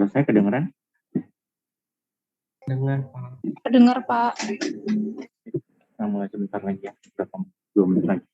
Saya kedengeran? Dengar, Pak. Dengar, Pak. Kita mulai sebentar lagi ya, 2 menit lagi.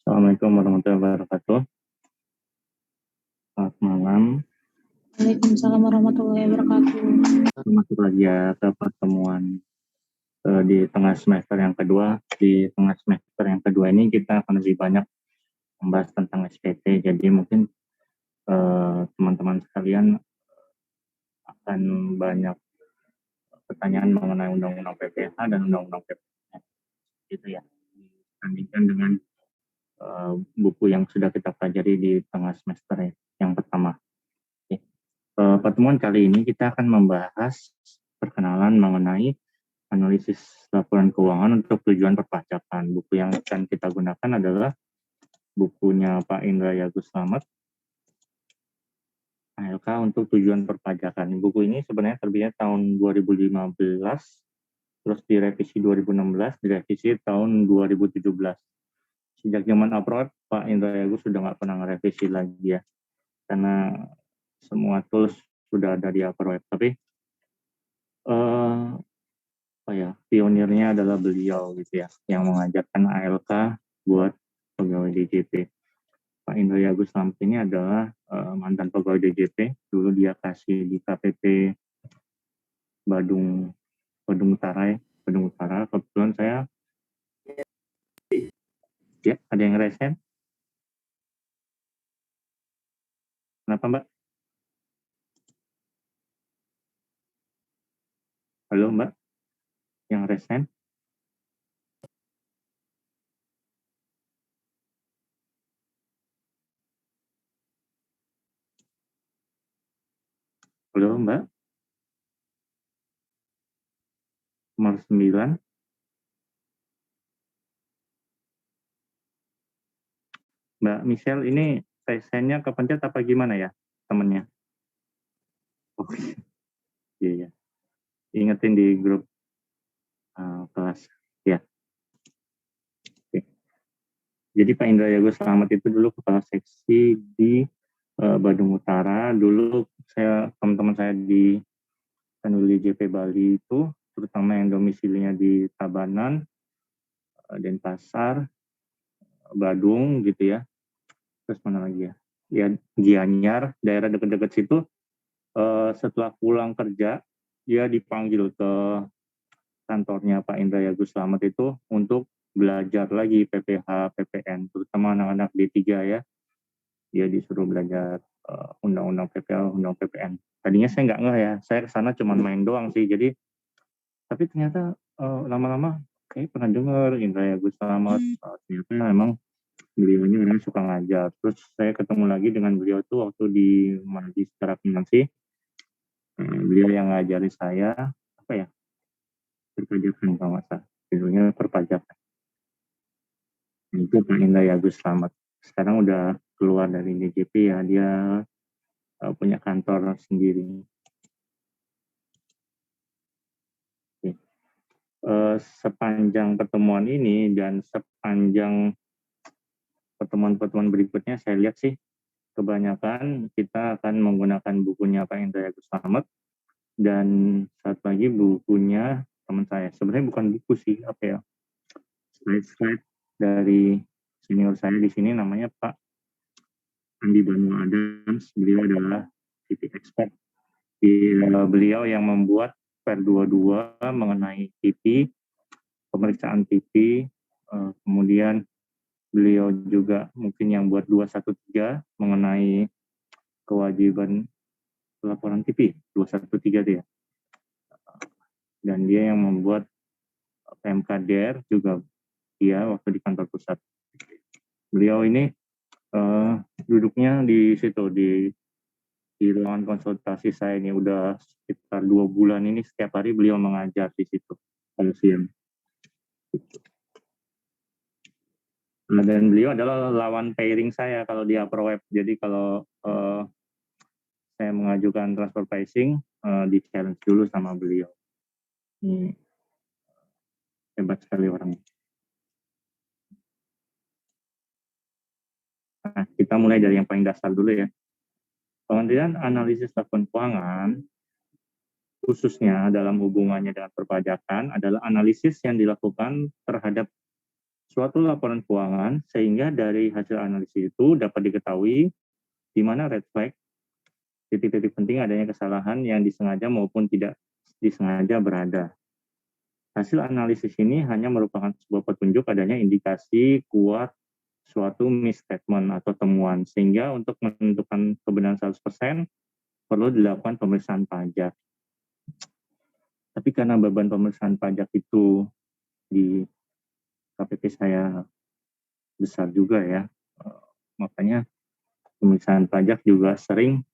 Assalamualaikum warahmatullahi wabarakatuh. Selamat malam. Waalaikumsalam warahmatullahi wabarakatuh. Masuk lagi ya ke pertemuan di tengah semester yang kedua. Di tengah semester yang kedua ini kita akan lebih banyak membahas tentang SPT. Jadi mungkin teman-teman sekalian akan banyak pertanyaan mengenai Undang-Undang PPH dan Undang-Undang PPH. Gitu ya. Dibandingkan dengan buku yang sudah kita pelajari di tengah semester yang pertama. Pertemuan kali ini kita akan membahas perkenalan mengenai analisis laporan keuangan untuk tujuan perpajakan. Buku yang akan kita gunakan adalah bukunya Pak Indra Yagus Slamet, ALK untuk tujuan perpajakan. Buku ini sebenarnya terbitnya tahun 2015, terus direvisi 2016, direvisi tahun 2017. Sejak zaman upload, Pak Indra Yagus sudah nggak pernah ngerevisi lagi ya, karena semua tools sudah ada di upload. Tapi pionirnya adalah beliau gitu ya, yang mengajarkan ALK buat pegawai DJP. Pak Indra Yagus Slamet ini adalah mantan pegawai DJP. Dulu dia kasih di KPP Badung Utara. Kebetulan saya ya, ada yang resen. Kenapa Mbak? Halo Mbak, yang resen? Halo Mbak, nomor 9. Mbak Michelle, ini resennya kepencet apa gimana ya temennya? Oh iya. Ingetin di grup kelas ya. Jadi Pak Indra Yago Slamet itu dulu kepala seksi di Badung Utara. Dulu teman-teman saya di Kanwil JP Bali itu, terutama yang domisilinya di Tabanan, Denpasar, Badung gitu ya. Terus mana lagi ya? Ya Gianyar, daerah dekat-dekat situ. Setelah pulang kerja, dia dipanggil ke kantornya Pak Indra Yago Slamet itu untuk belajar lagi PPH, PPN, terutama anak-anak D3 ya. Dia disuruh belajar undang-undang PPH, undang PPN. Tadinya saya nggak ngeh ya, saya kesana cuma main doang sih. Jadi, tapi ternyata lama-lama kayak pernah dengar Indra Yago Slamet. Ternyata memang beliau ini memang suka ngajar. Terus saya ketemu lagi dengan beliau tuh waktu di Magister Akuntansi. Beliau yang ngajari saya apa ya, perpajakan kalau nggak salah, judulnya perpajakan. Itu Pak Indra Yago Slamet. Sekarang udah keluar dari DJP ya, dia punya kantor sendiri. Sepanjang pertemuan ini dan sepanjang pertemuan-pertemuan berikutnya saya lihat sih kebanyakan kita akan menggunakan bukunya Pak Indra Yago Slamet dan satu lagi bukunya teman saya. Sebenarnya bukan buku sih, apa ya, slide-slide dari senior saya di sini namanya Pak Andi Banu Adams. Beliau adalah TV expert. Beliau yang membuat Per 22 mengenai TV, pemeriksaan TV, kemudian beliau juga mungkin yang buat 213 mengenai kewajiban laporan TV, 213 dia. Dan dia yang membuat PMKDR juga dia waktu di kantor pusat. Beliau ini duduknya di situ, di ruangan konsultasi saya ini udah sekitar 2 bulan ini, setiap hari beliau mengajar di situ kalau siang. Dan beliau adalah lawan pairing saya kalau di AproWeb. Jadi kalau saya mengajukan transfer pricing, di challenge dulu sama beliau. Ini hebat sekali orangnya. Nah, kita mulai dari yang paling dasar dulu ya. Pengertian analisis laporan keuangan, khususnya dalam hubungannya dengan perpajakan, adalah analisis yang dilakukan terhadap suatu laporan keuangan, sehingga dari hasil analisis itu dapat diketahui di mana red flag, titik-titik penting adanya kesalahan yang disengaja maupun tidak disengaja berada. Hasil analisis ini hanya merupakan sebuah petunjuk adanya indikasi kuat suatu misstatement atau temuan, sehingga untuk menentukan kebenaran 100% perlu dilakukan pemeriksaan pajak. Tapi karena beban pemeriksaan pajak itu di KPP saya besar juga ya, makanya pemeriksaan pajak juga sering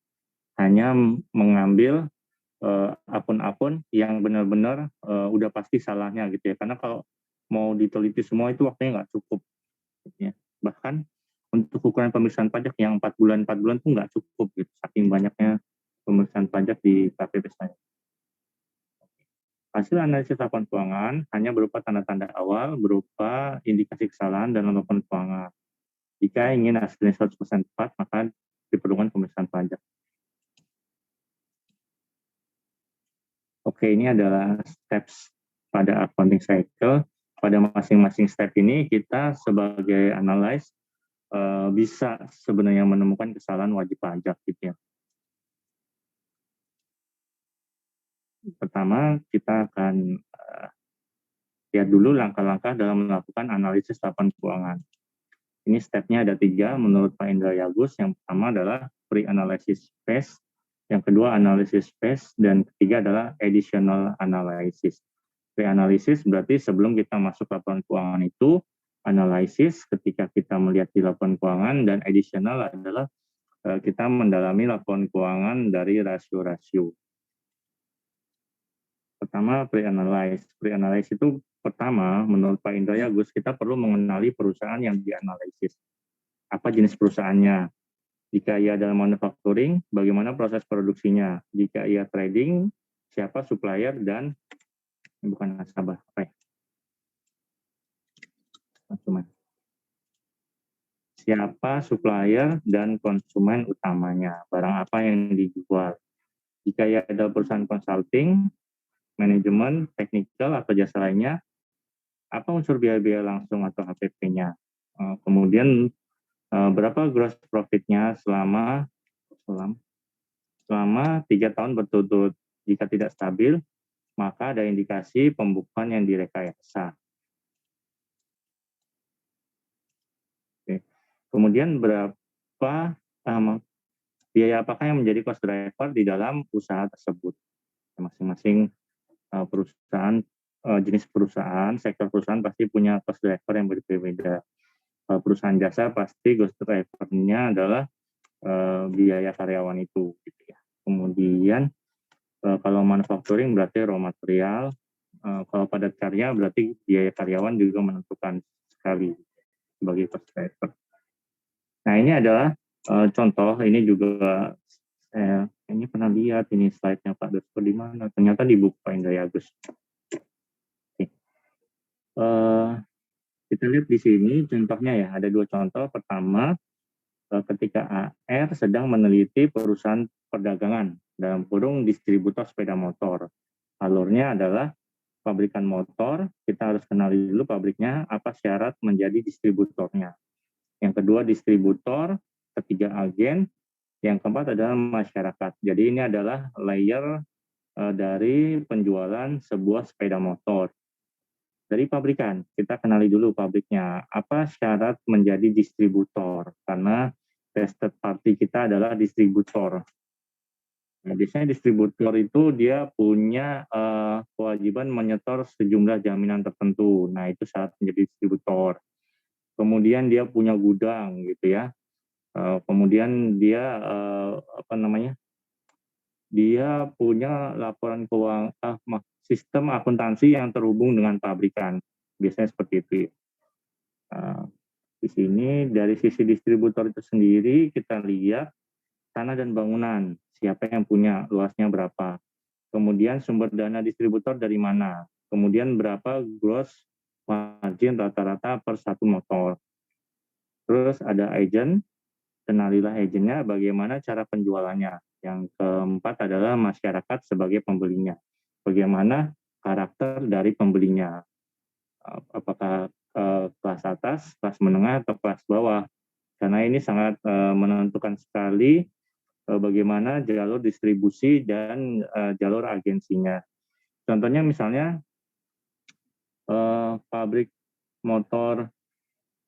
hanya mengambil akun-akun yang benar-benar udah pasti salahnya gitu ya, karena kalau mau diteliti semua itu waktunya nggak cukup gitu ya. Bahkan untuk ukuran pemeriksaan pajak yang 4 bulan tuh nggak cukup gitu, saking banyaknya pemeriksaan pajak di KPP saya. Hasil analisis laporan keuangan hanya berupa tanda-tanda awal berupa indikasi kesalahan dalam laporan keuangan. Jika ingin hasilnya 100% tepat, maka diperlukan pemeriksaan pajak. Oke, ini adalah steps pada accounting cycle. Pada masing-masing step ini kita sebagai analis bisa sebenarnya menemukan kesalahan wajib pajak gitu ya. Pertama, kita akan lihat dulu langkah-langkah dalam melakukan analisis laporan keuangan. Ini stepnya ada 3 menurut Pak Indra Yagus. Yang pertama adalah pre-analysis phase, yang kedua analysis phase, dan ketiga adalah additional analysis. Pre-analysis berarti sebelum kita masuk laporan keuangan itu, analisis ketika kita melihat di laporan keuangan, dan additional adalah kita mendalami laporan keuangan dari rasio-rasio. Pertama, pre-analyze. Pre-analyze itu pertama, menurut Pak Indra Yagus, kita perlu mengenali perusahaan yang dianalisis. Apa jenis perusahaannya? Jika ia dalam manufacturing, bagaimana proses produksinya? Jika ia trading, siapa supplier dan bukan nasabah. Konsumen. siapa supplier dan konsumen utamanya, barang apa yang dijual. Jika ia adalah perusahaan consulting, manajemen, teknikal, atau jasa lainnya, apa unsur biaya-biaya langsung atau HPP-nya. Kemudian berapa gross profit-nya selama 3 tahun berturut-turut. Jika tidak stabil, maka ada indikasi pembukuan yang direkayasa. Oke. Kemudian biaya apakah yang menjadi cost driver di dalam usaha tersebut? Masing-masing perusahaan, jenis perusahaan, sektor perusahaan pasti punya cost driver yang berbeda-beda. Perusahaan jasa pasti cost driver-nya adalah biaya karyawan itu, gitu ya. Kemudian kalau manufacturing berarti raw material, kalau padat karya berarti biaya karyawan juga menentukan sekali sebagai cost driver. Nah, ini adalah contoh, ini juga ini pernah lihat ini slide-nya Pak Dosko di mana? Ternyata di buku Pak Indra Agus. Oke. Kita lihat di sini contohnya ya, ada 2 contoh. Pertama, ketika AR sedang meneliti perusahaan perdagangan dalam kurung distributor sepeda motor. Alurnya adalah pabrikan motor, kita harus kenali dulu pabriknya, apa syarat menjadi distributornya. Yang kedua distributor, ketiga agen, yang keempat adalah masyarakat. Jadi ini adalah layer dari penjualan sebuah sepeda motor. Dari pabrikan, kita kenali dulu pabriknya. Apa syarat menjadi distributor? Karena tested party kita adalah distributor. Nah, biasanya distributor itu dia punya kewajiban menyetor sejumlah jaminan tertentu. Nah, itu syarat menjadi distributor. Kemudian dia punya gudang, gitu ya. Kemudian dia dia punya laporan keuangan, sistem akuntansi yang terhubung dengan pabrikan. Biasanya seperti itu. Di sini dari sisi distributor itu sendiri kita lihat tanah dan bangunan, siapa yang punya, luasnya berapa. Kemudian sumber dana distributor dari mana. Kemudian berapa gross margin rata-rata per satu motor. Terus ada agent, kenalilah agentnya, bagaimana cara penjualannya. Yang keempat adalah masyarakat sebagai pembelinya. Bagaimana karakter dari pembelinya. Apakah kelas atas, kelas menengah, atau kelas bawah. Karena ini sangat menentukan sekali bagaimana jalur distribusi dan jalur agensinya. Contohnya misalnya pabrik motor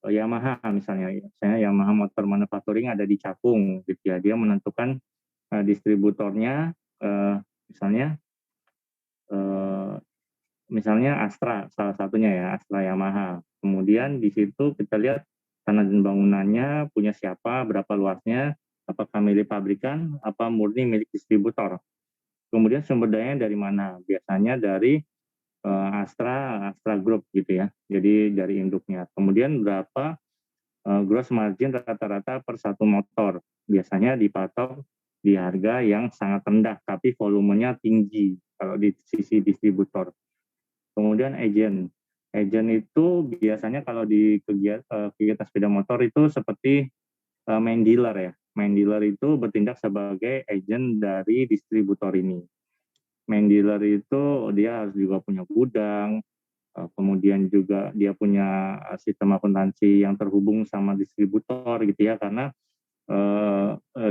Yamaha misalnya Yamaha Motor Manufacturing ada di Cakung, gitu ya. Dia menentukan distributornya misalnya Astra, salah satunya ya, Astra Yamaha. Kemudian di situ kita lihat tanah dan bangunannya punya siapa, berapa luasnya, apakah milik pabrikan, apa murni milik distributor. Kemudian sumber dayanya dari mana? Biasanya dari Astra Group, gitu ya. Jadi dari induknya. Kemudian berapa gross margin rata-rata per satu motor. Biasanya dipatok di harga yang sangat rendah, tapi volumenya tinggi kalau di sisi distributor. Kemudian agent itu biasanya kalau di kegiatan sepeda motor itu seperti main dealer ya. Main dealer itu bertindak sebagai agent dari distributor ini. Main dealer itu dia harus juga punya gudang, kemudian juga dia punya sistem akuntansi yang terhubung sama distributor, gitu ya, karena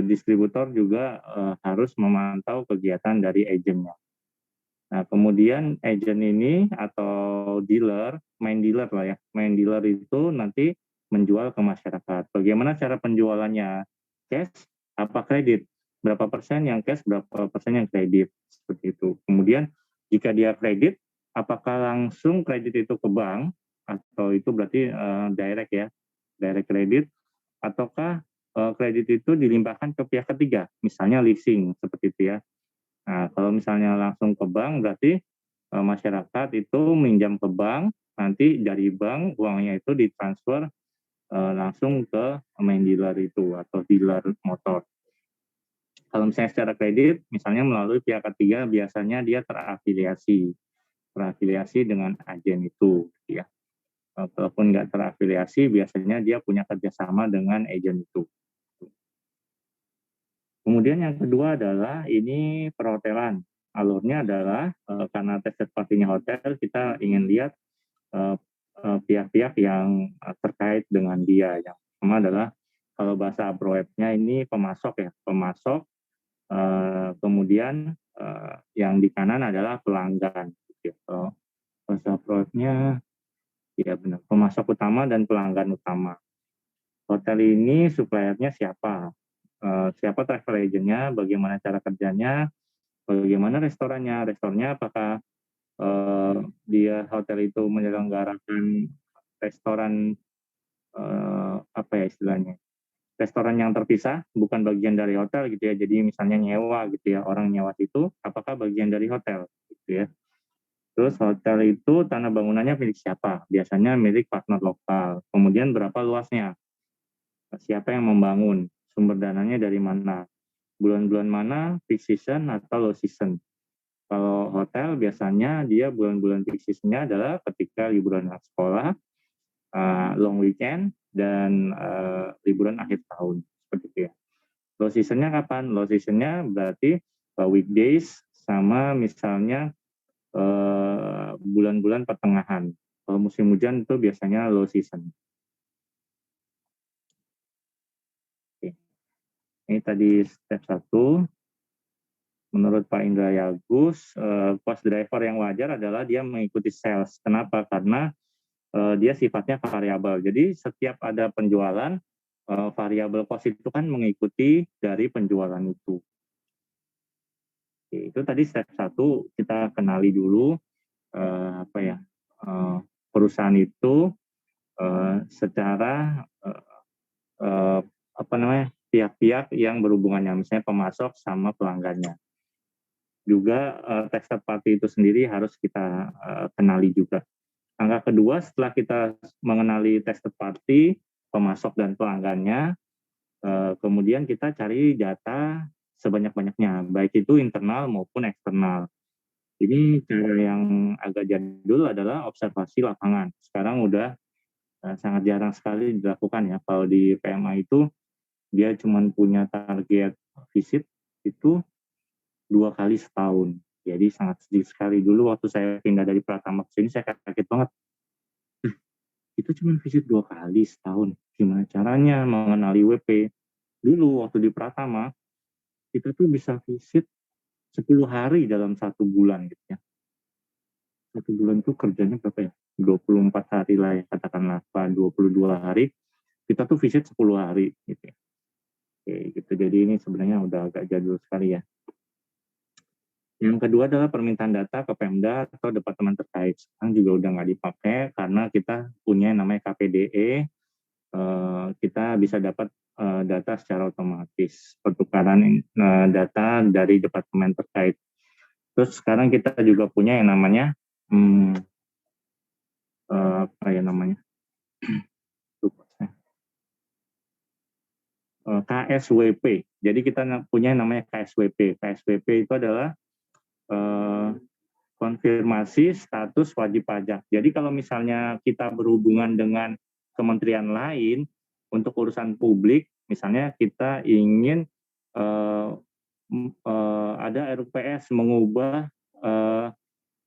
distributor juga harus memantau kegiatan dari agentnya. Nah, kemudian agent ini atau dealer, main dealer lah ya, main dealer itu nanti menjual ke masyarakat. Bagaimana cara penjualannya? Cash apa kredit? Berapa persen yang cash, berapa persen yang kredit? Seperti itu. Kemudian jika dia kredit, apakah langsung kredit itu ke bank, atau itu berarti direct ya, direct kredit, ataukah kredit itu dilimpahkan ke pihak ketiga, misalnya leasing, seperti itu ya. Nah, kalau misalnya langsung ke bank, berarti masyarakat itu minjam ke bank, nanti dari bank uangnya itu ditransfer langsung ke main dealer itu atau dealer motor. Kalau misalnya secara kredit, misalnya melalui pihak ketiga, biasanya dia terafiliasi dengan agen itu, ya. Kalaupun nggak terafiliasi, biasanya dia punya kerjasama dengan agen itu. Kemudian yang kedua adalah ini perhotelan. Alurnya adalah karena third party-nya hotel, kita ingin lihat pihak-pihak yang terkait dengan dia. Yang pertama adalah kalau bahasa Abroweb-nya ini pemasok ya, pemasok. Kemudian yang di kanan adalah pelanggan. Gitu. Bahasa Abroweb-nya ya benar, pemasok utama dan pelanggan utama. Hotel ini suppliernya siapa? Siapa travel agent-nya? Bagaimana cara kerjanya? Bagaimana restorannya? Restorannya apakah dia hotel itu menyelenggarakan restoran apa ya istilahnya? Restoran yang terpisah, bukan bagian dari hotel gitu ya. Jadi misalnya nyewa gitu ya, orang nyewa itu apakah bagian dari hotel gitu ya. Terus hotel itu tanah bangunannya milik siapa? Biasanya milik partner lokal. Kemudian berapa luasnya? Siapa yang membangun? Sumber dananya dari mana? Bulan-bulan mana? Peak season atau low season? Kalau hotel biasanya dia bulan-bulan peak seasonnya adalah ketika liburan sekolah, long weekend, dan liburan akhir tahun. Seperti itu ya. Low seasonnya kapan? Low seasonnya berarti weekdays sama misalnya bulan-bulan pertengahan. Kalau musim hujan itu biasanya low season. Oke. Ini tadi step 1. Menurut Pak Indra Yagus, cost driver yang wajar adalah dia mengikuti sales. Kenapa? Karena dia sifatnya variabel. Jadi setiap ada penjualan, variabel cost itu kan mengikuti dari penjualan itu. Oke, itu tadi step 1, kita kenali dulu perusahaan itu secara pihak-pihak yang berhubungannya, misalnya pemasok sama pelanggannya. Juga third party itu sendiri harus kita kenali juga. Langkah kedua, setelah kita mengenali third party, pemasok dan pelanggannya, kemudian kita cari data sebanyak-banyaknya, baik itu internal maupun eksternal. Ini cara yang agak jadul adalah observasi lapangan. Sekarang udah sangat jarang sekali dilakukan ya. Kalau di PMA itu dia cuma punya target visit itu 2 kali setahun. Jadi sangat sedikit sekali. Dulu waktu saya pindah dari Pratama ke sini, saya kaget banget. Itu cuma visit 2 kali setahun. Gimana caranya mengenali WP? Dulu waktu di Pratama, kita tuh bisa visit 10 hari dalam 1 bulan gitu ya. 1 bulan tuh kerjanya berapa ya? 24 hari lah ya, katakanlah, 22 hari. Kita tuh visit 10 hari gitu ya. Oke, gitu. Jadi ini sebenarnya udah agak jadul sekali ya. Yang kedua adalah permintaan data ke Pemda atau departemen terkait. Sekarang juga udah nggak dipakai karena kita punya yang namanya KPDE. Kita bisa dapat data secara otomatis, pertukaran data dari departemen terkait. Terus sekarang kita juga punya yang namanya KSWP. Jadi kita punya yang namanya KSWP. KSWP itu adalah konfirmasi status wajib pajak. Jadi kalau misalnya kita berhubungan dengan kementerian lain untuk urusan publik, misalnya kita ingin ada RUPS mengubah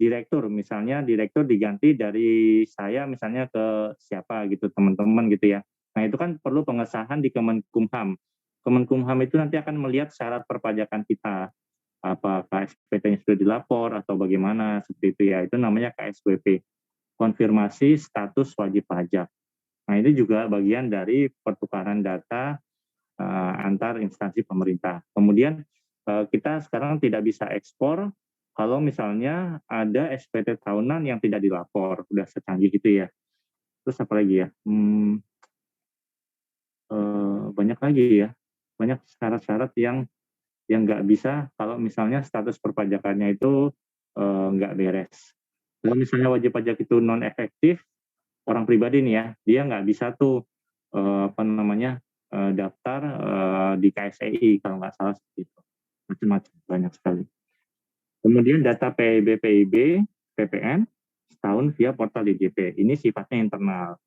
direktur, misalnya direktur diganti dari saya misalnya ke siapa gitu, teman-teman gitu ya. Nah itu kan perlu pengesahan di Kemenkumham. Kemenkumham itu nanti akan melihat syarat perpajakan kita, apakah SPT-nya sudah dilapor atau bagaimana seperti itu ya. Itu namanya KSWP, konfirmasi status wajib pajak. Nah ini juga bagian dari pertukaran data antar instansi pemerintah. Kemudian kita sekarang tidak bisa ekspor kalau misalnya ada SPT tahunan yang tidak dilapor, udah secanggih gitu ya. Terus apa lagi ya? Banyak lagi ya, banyak syarat-syarat yang nggak bisa kalau misalnya status perpajakannya itu nggak beres. Kalau misalnya wajib pajak itu non efektif, orang pribadi nih ya, dia nggak bisa tuh daftar di KSEI kalau nggak salah seperti itu. Macam-macam, banyak sekali. Kemudian data PIB, PIB, PPN, setahun via portal DJP. Ini sifatnya internal.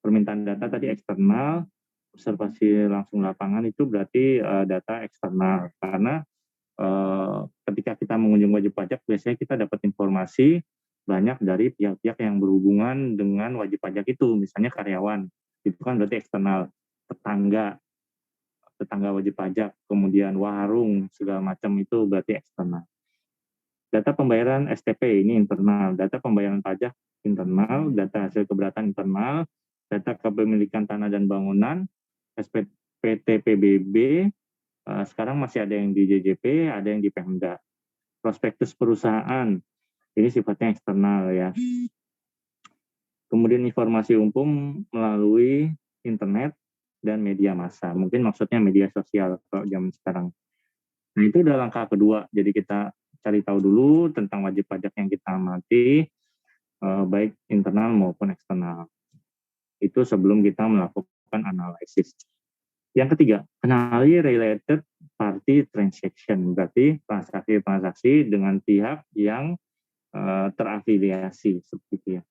Permintaan data tadi eksternal, observasi langsung lapangan itu berarti data eksternal. Karena ketika kita mengunjungi wajib pajak, biasanya kita dapat informasi banyak dari pihak-pihak yang berhubungan dengan wajib pajak itu, misalnya karyawan, itu kan berarti eksternal, tetangga wajib pajak, kemudian warung, segala macam itu berarti eksternal. Data pembayaran STP ini internal, data pembayaran pajak internal, data hasil keberatan internal, data kepemilikan tanah dan bangunan, SPT PBB, sekarang masih ada yang di JJP, ada yang di Pemda. Prospektus perusahaan, ini sifatnya eksternal ya. Kemudian informasi umum melalui internet dan media massa. Mungkin maksudnya media sosial kalau zaman sekarang. Nah, itu udah langkah kedua. Jadi kita cari tahu dulu tentang wajib pajak yang kita amati, baik internal maupun eksternal. Itu sebelum kita melakukan analisis. Yang ketiga, kenali related party transaction, berarti transaksi-transaksi dengan pihak yang terafiliasi, seperti itu ya.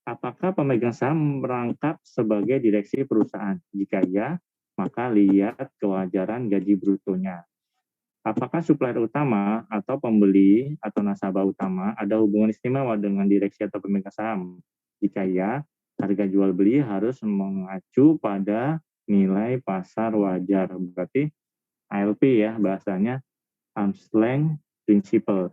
Apakah pemegang saham merangkap sebagai direksi perusahaan? Jika ya, maka lihat kewajaran gaji brutonya. Apakah supplier utama atau pembeli atau nasabah utama ada hubungan istimewa dengan direksi atau pemegang saham? Jika ya, harga jual beli harus mengacu pada nilai pasar wajar. Berarti ALP ya bahasanya, arm's length principle.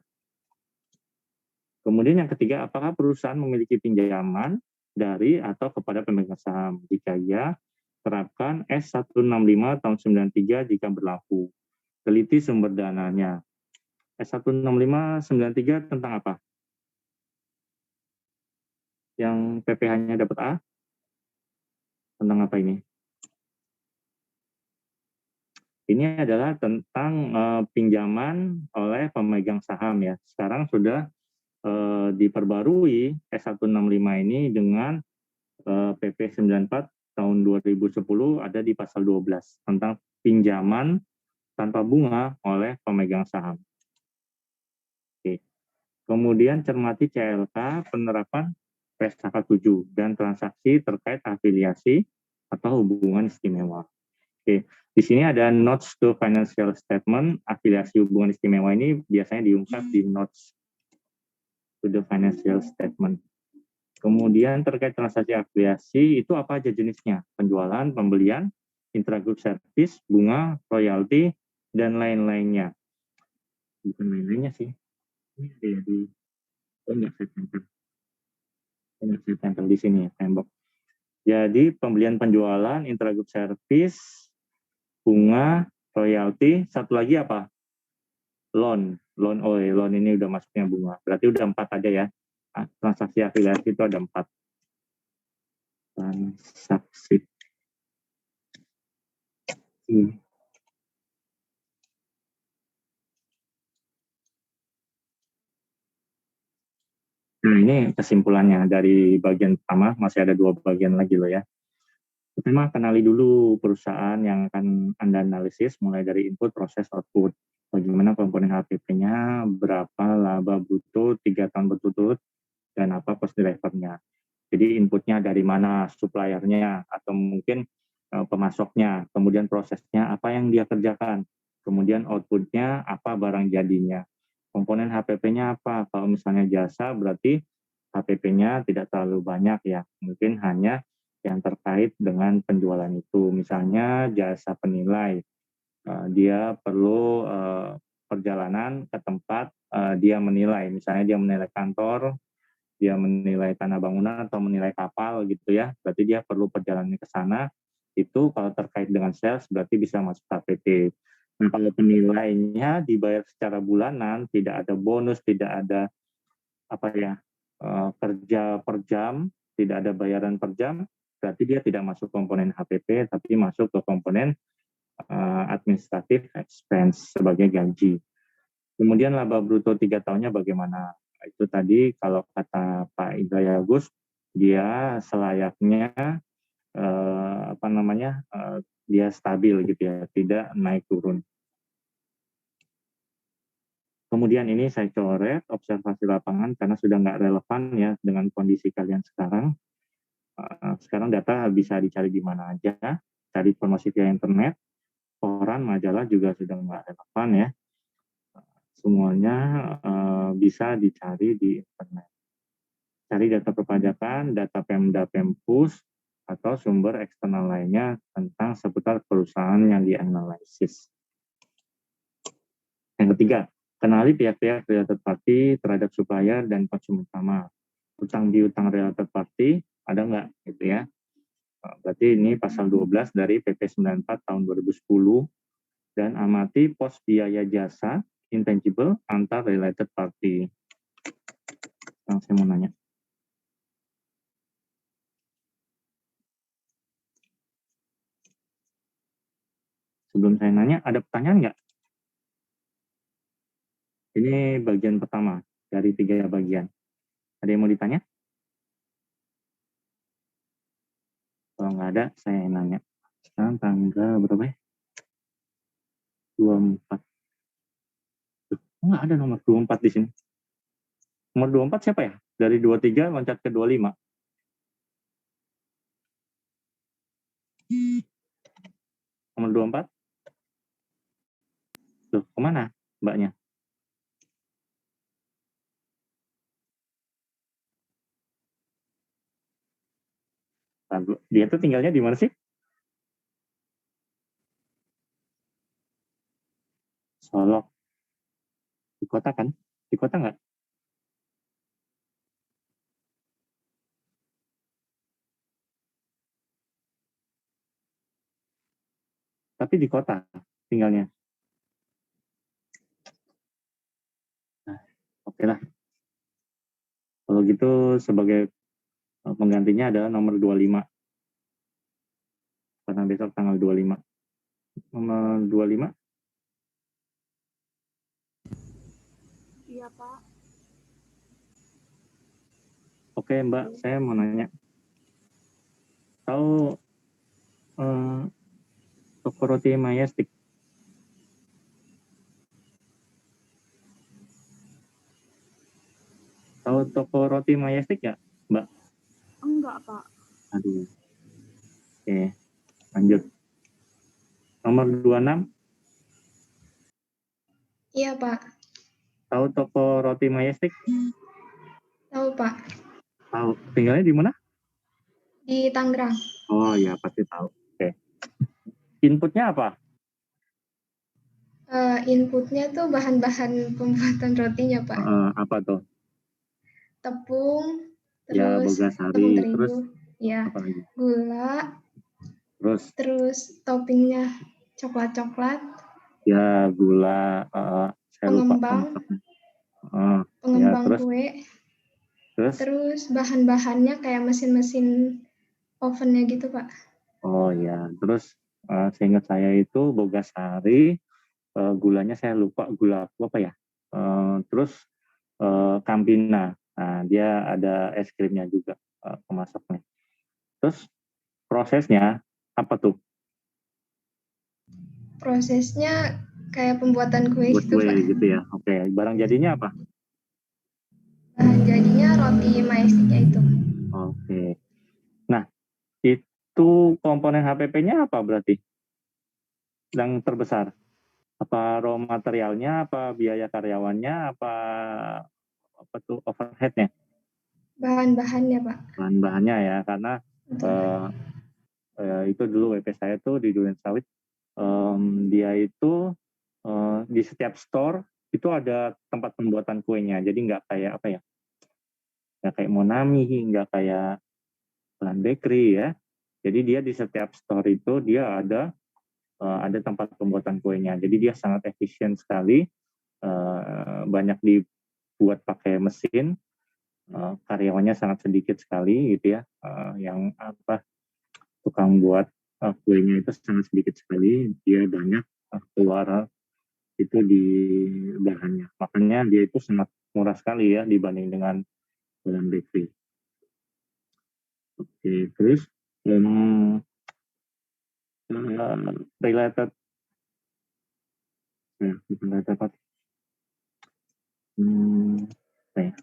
Kemudian yang ketiga, apakah perusahaan memiliki pinjaman dari atau kepada pemegang saham? Jika ya, terapkan S165 tahun 93 jika berlaku. Teliti sumber dananya. S165 93 tentang apa? Yang PPh-nya dapat A? Tentang apa ini? Ini adalah tentang pinjaman oleh pemegang saham ya. Sekarang sudah diperbarui S165 ini dengan PP 94 tahun 2010 ada di pasal 12 tentang pinjaman tanpa bunga oleh pemegang saham. Oke. Kemudian cermati CLK penerapan PSK 7 dan transaksi terkait afiliasi atau hubungan istimewa. Oke. Di sini ada notes to financial statement. Afiliasi hubungan istimewa ini biasanya diungkap di notes to the financial statement. Kemudian terkait transaksi afiliasi itu apa aja jenisnya? Penjualan, pembelian, intragroup service, bunga, royalti, dan lain-lainnya. Bukan lain-lainnya sih. Ini ada di enggak saya tempel di sini ya, tembok. Jadi pembelian, penjualan, intragroup service, bunga, royalti, satu lagi apa? Loan. Loan ini udah masuknya bunga. Berarti udah 4 aja ya. Transaksi afiliasi itu ada 4. Transaksi. Nah, ini kesimpulannya dari bagian pertama, masih ada 2 bagian lagi loh ya. Pertama, kenali dulu perusahaan yang akan Anda analisis, mulai dari input, proses, output. Bagaimana komponen HPP-nya, berapa laba bruto 3 tahun berturut-turut, dan apa cost driver-nya. Jadi inputnya dari mana, suppliernya, atau mungkin pemasoknya, kemudian prosesnya, apa yang dia kerjakan, kemudian outputnya, apa barang jadinya. Komponen HPP-nya apa, kalau misalnya jasa berarti HPP-nya tidak terlalu banyak ya, mungkin hanya yang terkait dengan penjualan itu. Misalnya jasa penilai, dia perlu perjalanan ke tempat dia menilai, misalnya dia menilai kantor, dia menilai tanah bangunan atau menilai kapal gitu ya, berarti dia perlu perjalanan ke sana. Itu kalau terkait dengan sales berarti bisa masuk KPT. Nah, kalau penilainya dibayar secara bulanan, tidak ada bonus, tidak ada apa ya, kerja per jam, tidak ada bayaran per jam, berarti dia tidak masuk komponen HPP, tapi masuk ke komponen administratif expense sebagai gaji. Kemudian laba bruto 3 tahunnya bagaimana? Itu tadi kalau kata Pak Indra Agus, dia selayaknya dia stabil gitu ya, tidak naik turun. Kemudian ini saya coret observasi lapangan karena sudah nggak relevan ya dengan kondisi kalian sekarang. Sekarang data bisa dicari di mana aja, cari informasi via internet, koran, majalah juga sudah nggak relevan ya. Semuanya bisa dicari di internet. Cari data perpajakan, data Pemda Pempus, atau sumber eksternal lainnya tentang seputar perusahaan yang dianalisis. Yang ketiga, kenali pihak-pihak related party terhadap supplier dan konsumen utama. Utang piutang related party ada nggak gitu ya? Berarti ini pasal 12 dari PP 94 tahun 2010 dan amati pos biaya jasa intangible antar related party. Yang saya mau nanya. Sebelum saya nanya, ada pertanyaan nggak? Ini bagian pertama dari 3 bagian. Ada yang mau ditanya? Kalau nggak ada, saya nanya. Sekarang tanggal berapa ya? 24. Nggak ada nomor 24 di sini. Nomor 24 siapa ya? Dari 23 loncat ke 25. Nomor 24? Loh, kemana mbaknya? Dia tuh tinggalnya di mana sih? Solok. Di kota kan? Di kota nggak? Tapi di kota tinggalnya. Nah, oke lah. Kalau gitu sebagai penggantinya adalah nomor 25. Karena besok tanggal 25. Nomor 25? Iya, Pak. Oke, Mbak, saya mau nanya. Tahu toko roti Majestic? Tahu toko roti Majestic nggak, Mbak? Enggak, Pak. Aduh. Oke, lanjut. Nomor 26. Iya, Pak. Tahu toko roti Majestic? Tahu, Pak. Tahu. Tinggalnya di mana? Di Tangerang. Oh ya, pasti tahu. Oke. Inputnya apa? Inputnya tuh bahan-bahan pembuatan rotinya, Pak. Apa tuh? Tepung, Ya, terus bogasari. tepung terigu, Terus ya, apa lagi? gula, terus toppingnya coklat-coklat, Ya, gula. Saya lupa pengembang, pemasaknya. Ya, pengembang terus kue, terus. terus bahan-bahannya kayak mesin-mesin ovennya gitu, Pak. Oh ya, terus seingat saya itu bogasari. Gulanya saya lupa gula apa ya. Terus Campina. Nah, dia ada es krimnya juga pemasaknya. Terus prosesnya apa tuh? Prosesnya kayak pembuatan kue Buat gitu, kue Pak. gitu ya. Oke, barang jadinya apa? Bahan jadinya roti maestiknya itu. Oke. Nah, itu komponen HPP-nya apa berarti? Yang terbesar? Apa raw materialnya, apa biaya karyawannya, apa tuh overhead-nya? Bahan-bahannya, Pak. Bahan-bahannya ya, karena itu dulu WP saya tuh di Durian Sawit. Dia itu di setiap store itu ada tempat pembuatan kuenya. Jadi nggak kayak apa ya? Nggak kayak Monami, nggak kayak Plan Bakery ya. Jadi dia di setiap store itu dia ada tempat pembuatan kuenya. Jadi dia sangat efisien sekali. Banyak dibuat pakai mesin. Karyawannya sangat sedikit sekali gitu ya. Yang tukang buat kuenya itu sangat sedikit sekali. Dia banyak keluar itu di bahannya. Makanya dia itu sangat murah sekali ya dibanding dengan Plan Bakery. Oke, terus related, bukan related, Apa ya?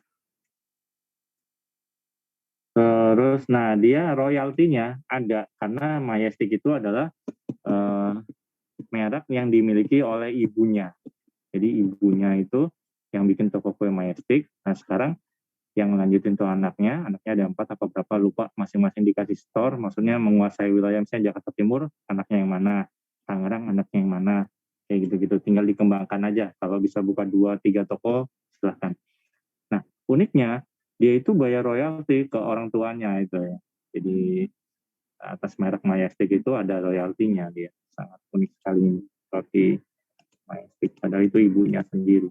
Terus, nah dia royaltinya ada karena Majestic itu adalah merek yang dimiliki oleh ibunya. Jadi ibunya itu yang bikin toko kue Majestic. Nah sekarang yang lanjutin tuh anaknya ada 4 apa berapa lupa, masing-masing dikasih store, maksudnya menguasai wilayah misalnya Jakarta Timur anaknya yang mana, Tangerang anaknya yang mana, kayak gitu-gitu. Tinggal dikembangkan aja. Kalau bisa buka 2-3 toko silahkan. Nah uniknya dia itu bayar royalti ke orang tuanya itu ya. Jadi atas merek Majestic itu ada royaltinya dia. Sangat unik sekali roti Majestic. Padahal itu ibunya sendiri.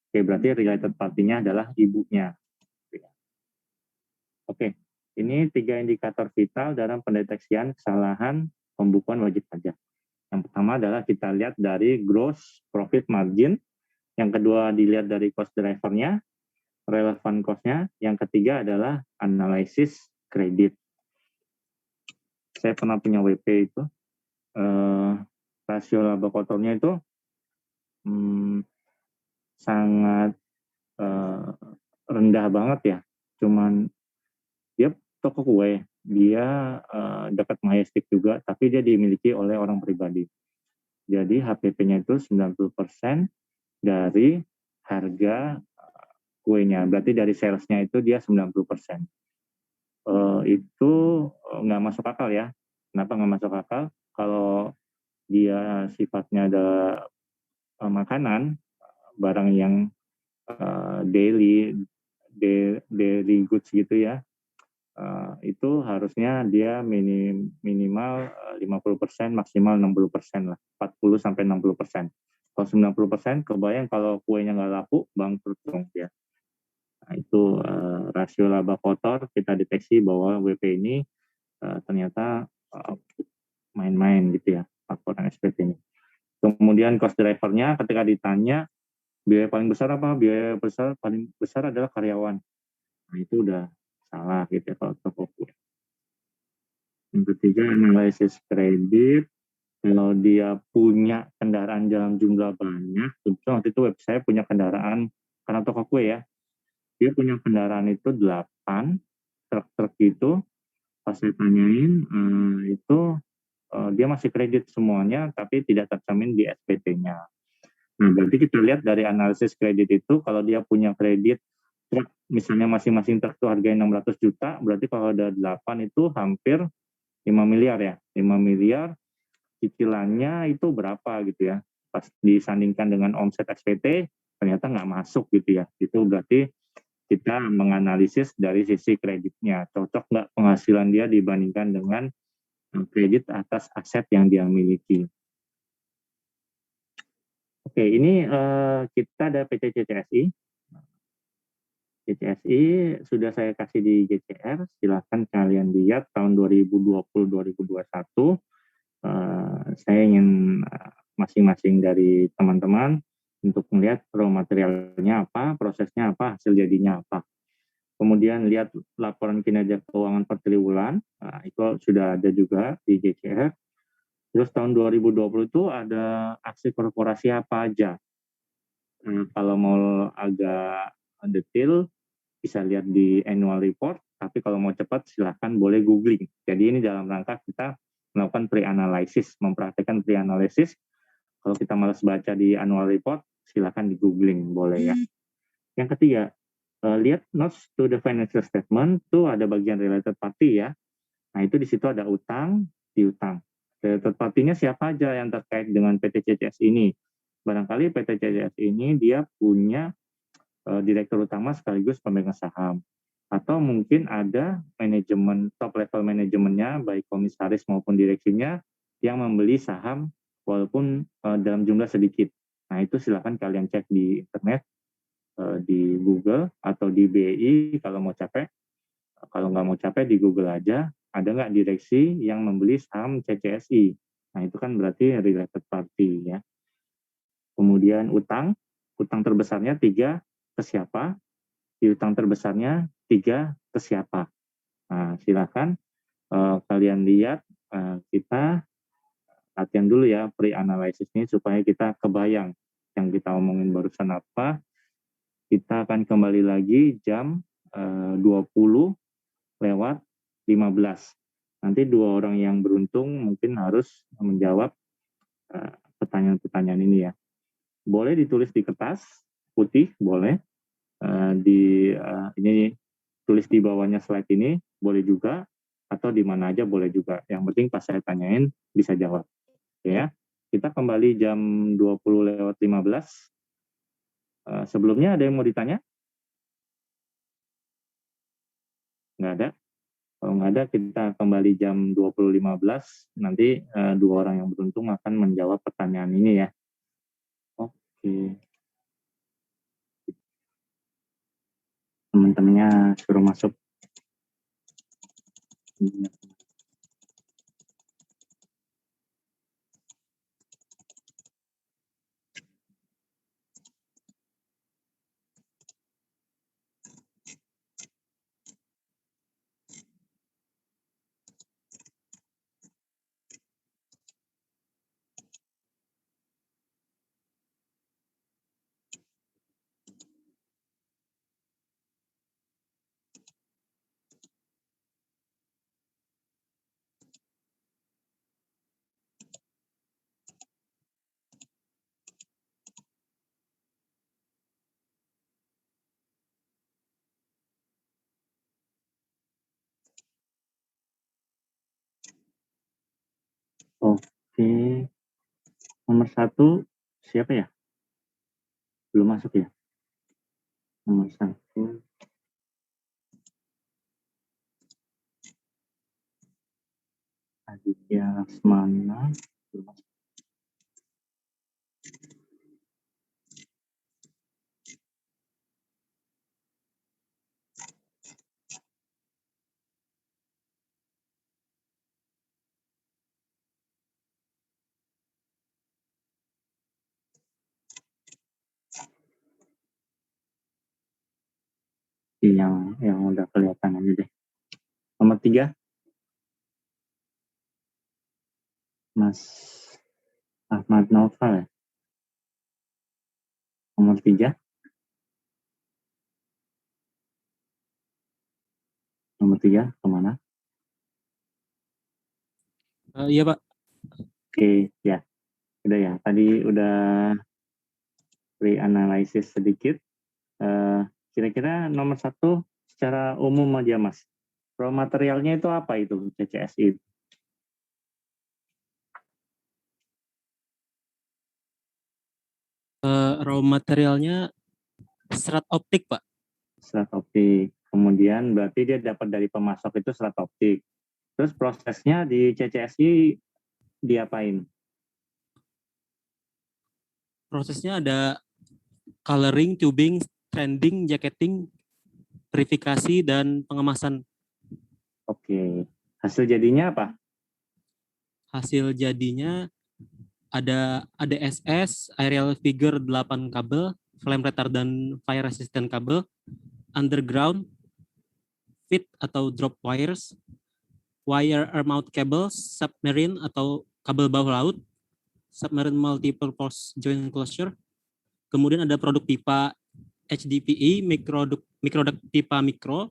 Oke, berarti related party-nya adalah ibunya. Oke, ini 3 indikator vital dalam pendeteksian kesalahan pembukuan wajib pajak. Yang pertama adalah kita lihat dari gross profit margin. Yang kedua dilihat dari cost driver-nya, relevant cost-nya. Yang ketiga adalah analisis kredit. Saya pernah punya WP itu. Rasio laba kotornya itu sangat rendah banget ya. Cuman dia toko kue, dia dekat Majestic juga, tapi dia dimiliki oleh orang pribadi. Jadi HPP-nya itu 90% dari harga kuenya. Berarti dari sales-nya itu dia 90%. Itu nggak masuk akal ya. Kenapa nggak masuk akal? Kalau dia sifatnya ada makanan, barang yang daily goods gitu ya, itu harusnya dia minimal 50%, maksimal 60% lah, 40 sampai 60%. Kalau 90% kebayang kalau kuenya nggak laku, bangkrut dong dia. Nah, itu rasio laba kotor kita deteksi bahwa WP ini ternyata main-main gitu ya, laporan SPT ini. Kemudian cost driver-nya ketika ditanya biaya paling besar apa? Biaya paling besar adalah karyawan. Nah, itu udah salah gitu ya kalau toko kue. Yang ketiga, analisis kredit. Kalau dia punya kendaraan dalam jumlah banyak, contoh waktu itu web saya punya kendaraan, karena toko kue ya, dia punya kendaraan itu 8 truk-truk gitu, pas saya tanyain, itu dia masih kredit semuanya, tapi tidak tercermin di SPT-nya. Nah, berarti kita lihat dari analisis kredit itu, kalau dia punya kredit truk, misalnya masing-masing truk itu harganya 600 juta, berarti kalau ada 8 itu hampir 5 miliar ya, 5 miliar cicilannya itu berapa gitu ya. Pas disandingkan dengan omset SPT, ternyata nggak masuk gitu ya. Itu berarti kita menganalisis dari sisi kreditnya. Cocok nggak penghasilan dia dibandingkan dengan kredit atas aset yang dia miliki. Oke, ini kita ada PT CCSI. CCSI sudah saya kasih di GCR, silahkan kalian lihat tahun 2020-2021. Saya ingin masing-masing dari teman-teman untuk melihat raw materialnya apa, prosesnya apa, hasil jadinya apa. Kemudian lihat laporan kinerja keuangan per triwulan, nah, itu sudah ada juga di GCR. Terus tahun 2020 itu ada aksi korporasi apa aja. Kalau mau agak detail, bisa lihat di annual report, tapi kalau mau cepat silahkan boleh googling. Jadi ini dalam rangka kita melakukan pre-analysis, mempraktekkan pre-analysis. Kalau kita malas baca di annual report, silahkan di googling, boleh ya. Yang ketiga, lihat notes to the financial statement, itu ada bagian related party ya. Nah itu di situ ada utang, piutang. Related party-nya siapa aja yang terkait dengan PT CCS ini. Barangkali PT CCS ini dia punya direktur utama sekaligus pemegang saham. Atau mungkin ada manajemen, top level manajemennya, baik komisaris maupun direksinya, yang membeli saham walaupun dalam jumlah sedikit. Nah itu silakan kalian cek di internet, di Google atau di BI kalau mau capek. Kalau nggak mau capek di Google aja, ada nggak direksi yang membeli saham CCSI. Nah itu kan berarti related party ya. Kemudian utang terbesarnya 3 ke siapa, piutang terbesarnya 3 ke siapa. Nah, silakan kalian lihat, kita latihan dulu ya pre-analysis ini supaya kita kebayang yang kita omongin barusan apa. Kita akan kembali lagi jam 20 lewat 15. Nanti 2 orang yang beruntung mungkin harus menjawab pertanyaan-pertanyaan ini ya. Boleh ditulis di kertas putih, boleh. Ini tulis di bawahnya slide ini, boleh juga. Atau di mana aja boleh juga. Yang penting pas saya tanyain bisa jawab. Ya, kita kembali jam 20 lewat 15. Sebelumnya ada yang mau ditanya? Nggak ada? Kalau nggak ada, kita kembali jam 20.15. Nanti 2 orang yang beruntung akan menjawab pertanyaan ini ya. Oke. Teman-temannya suruh masuk. Oke. Nomor 1 siapa ya? Belum masuk ya? Nomor 1. Aditya Laksmana. Belum masuk. Yang udah kelihatan aja deh. Nomor 3. Mas Ahmad Naufal ya? Nomor 3. Nomor 3 kemana? Iya Pak. Oke, ya. Udah ya. Tadi udah pre-analisis sedikit. Kira-kira nomor 1 secara umum aja Mas. Raw materialnya itu apa itu CCSI? Raw materialnya serat optik Pak. Serat optik. Kemudian berarti dia dapat dari pemasok itu serat optik. Terus prosesnya di CCSI diapain? Prosesnya ada coloring, tubing, stranding, jacketing, verifikasi, dan pengemasan. Oke. Hasil jadinya apa? Hasil jadinya ada ADSS, aerial figure 8 kabel, flame retardant fire resistant kabel, underground, fit atau drop wires, wire mount cables, submarine atau kabel bawah laut, submarine multipurpose joint closure. Kemudian ada produk pipa HDPE, mikroduct pipa mikro,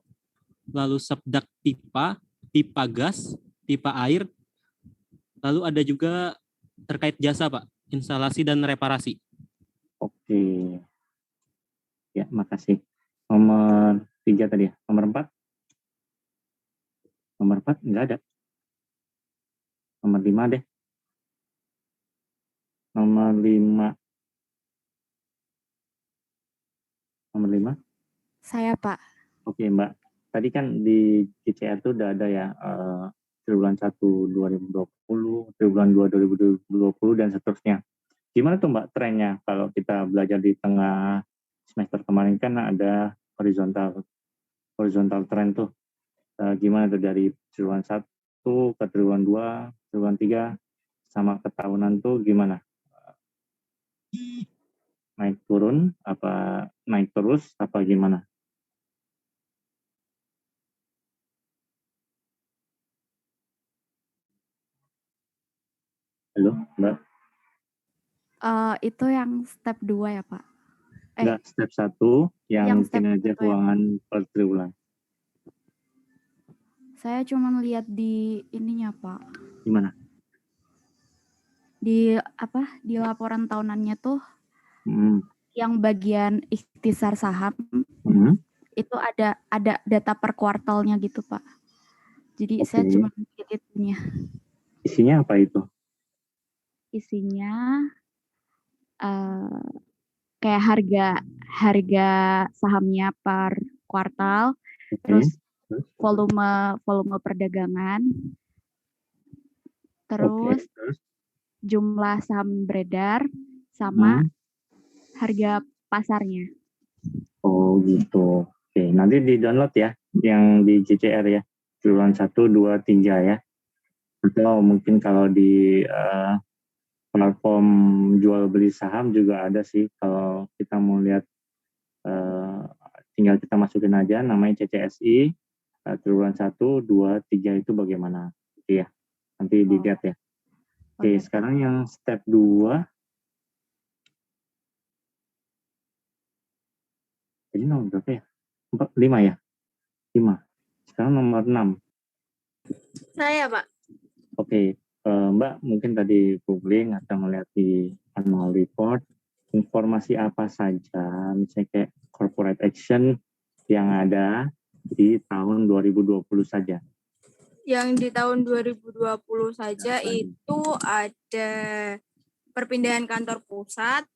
lalu subduct pipa, pipa gas, pipa air. Lalu ada juga terkait jasa Pak, instalasi dan reparasi. Oke. Ya, makasih. Nomor 3 tadi ya. Nomor 4? Nomor 4 enggak ada. Nomor 5 deh. Nomor 5. Nomor 5? Saya Pak. Oke Mbak. Tadi kan di CCR itu udah ada ya triwulan 1 2020, triwulan 2 2020 dan seterusnya. Gimana tuh Mbak trennya kalau kita belajar di tengah semester kemarin kan ada horizontal trend tuh. Gimana tuh dari triwulan 1 ke triwulan 2, triwulan 3 sama ketahunan tuh gimana? Naik turun apa naik terus apa gimana? Halo, Mbak. Itu yang step 2 ya, Pak? Enggak, step 1 yang yang step kinerja 1 ya, keuangan per triwulan. Saya cuma lihat di ininya, Pak. Gimana? Di laporan tahunannya tuh Hmm. yang bagian ikhtisar saham Hmm. itu ada data per kuartalnya gitu, Pak. Jadi saya Oke. cuma lihat itunya. Isinya apa itu? Isinya kayak harga sahamnya per kuartal, Oke. terus Terus? volume perdagangan, terus Oke. Terus? jumlah saham beredar sama harga pasarnya. Oh gitu. Oke, nanti di-download ya yang di CCR ya. Triwulan 1, 2, 3 ya. Atau mungkin kalau di platform jual beli saham juga ada sih. Kalau kita mau lihat tinggal kita masukin aja namanya CCSI triwulan 1, 2, 3 itu bagaimana. Gitu ya. Nanti dilihat ya. Oke, iya, sekarang yang step 2. Jadi nomor berapa ya? 5 ya? 5. Sekarang nomor 6. Saya, Pak. Oke, Mbak mungkin tadi googling atau melihat di annual report, informasi apa saja, misalnya kayak corporate action yang ada di tahun 2020 saja. Yang di tahun 2020 saja itu ada perpindahan kantor pusat,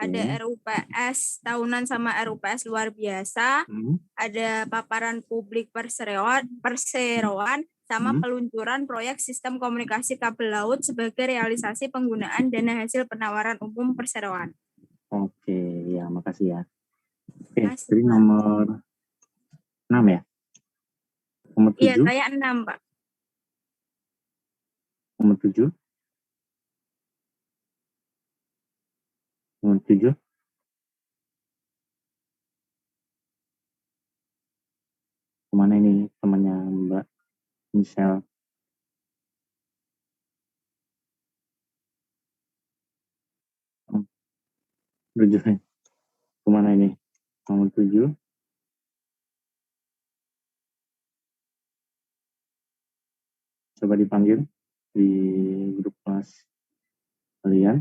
ada RUPS tahunan sama RUPS luar biasa, ada paparan publik perseroan sama peluncuran proyek sistem komunikasi kabel laut sebagai realisasi penggunaan dana hasil penawaran umum perseroan. Oke, ya makasih ya. Oke, Makasih, jadi Pak. nomor 6 ya? Nomor 7? Iya, saya 6, Pak. Nomor 7? Nomor 7? Kemana ini temannya Mbak Michelle? Tujuh. Kemana ini? Nomor 7? Coba dipanggil di grup kelas kalian.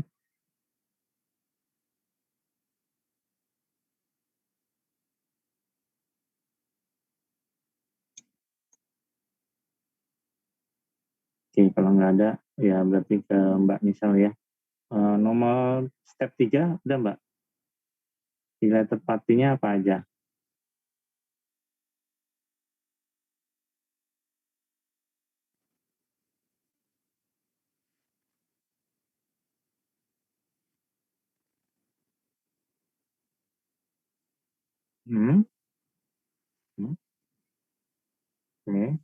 Oke, kalau nggak ada, ya berarti ke Mbak Misal ya. Nomor step 3 udah Mbak? Related party-nya apa aja? Oke.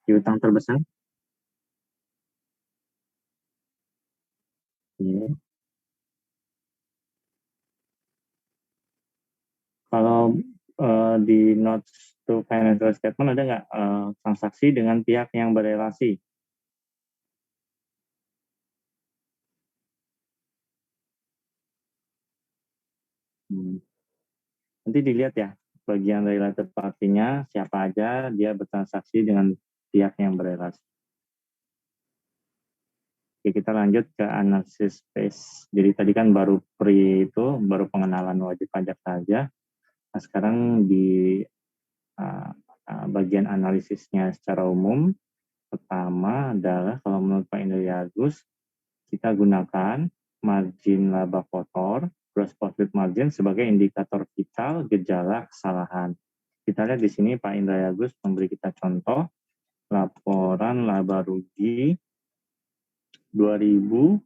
Piutang terbesar? Oke. Kalau di notes to financial statement ada nggak transaksi dengan pihak yang berelasi? Nanti dilihat ya, bagian related party-nya siapa aja dia bertransaksi dengan pihak yang berelasi. Oke, kita lanjut ke analisis base. Jadi tadi kan baru baru pengenalan wajib pajak saja. Nah, sekarang di bagian analisisnya secara umum, pertama adalah kalau menurut Pak Indra Agus, kita gunakan margin laba kotor, gross profit margin sebagai indikator vital gejala kesalahan. Kita lihat di sini Pak Indra Agus memberi kita contoh laporan laba rugi 2006,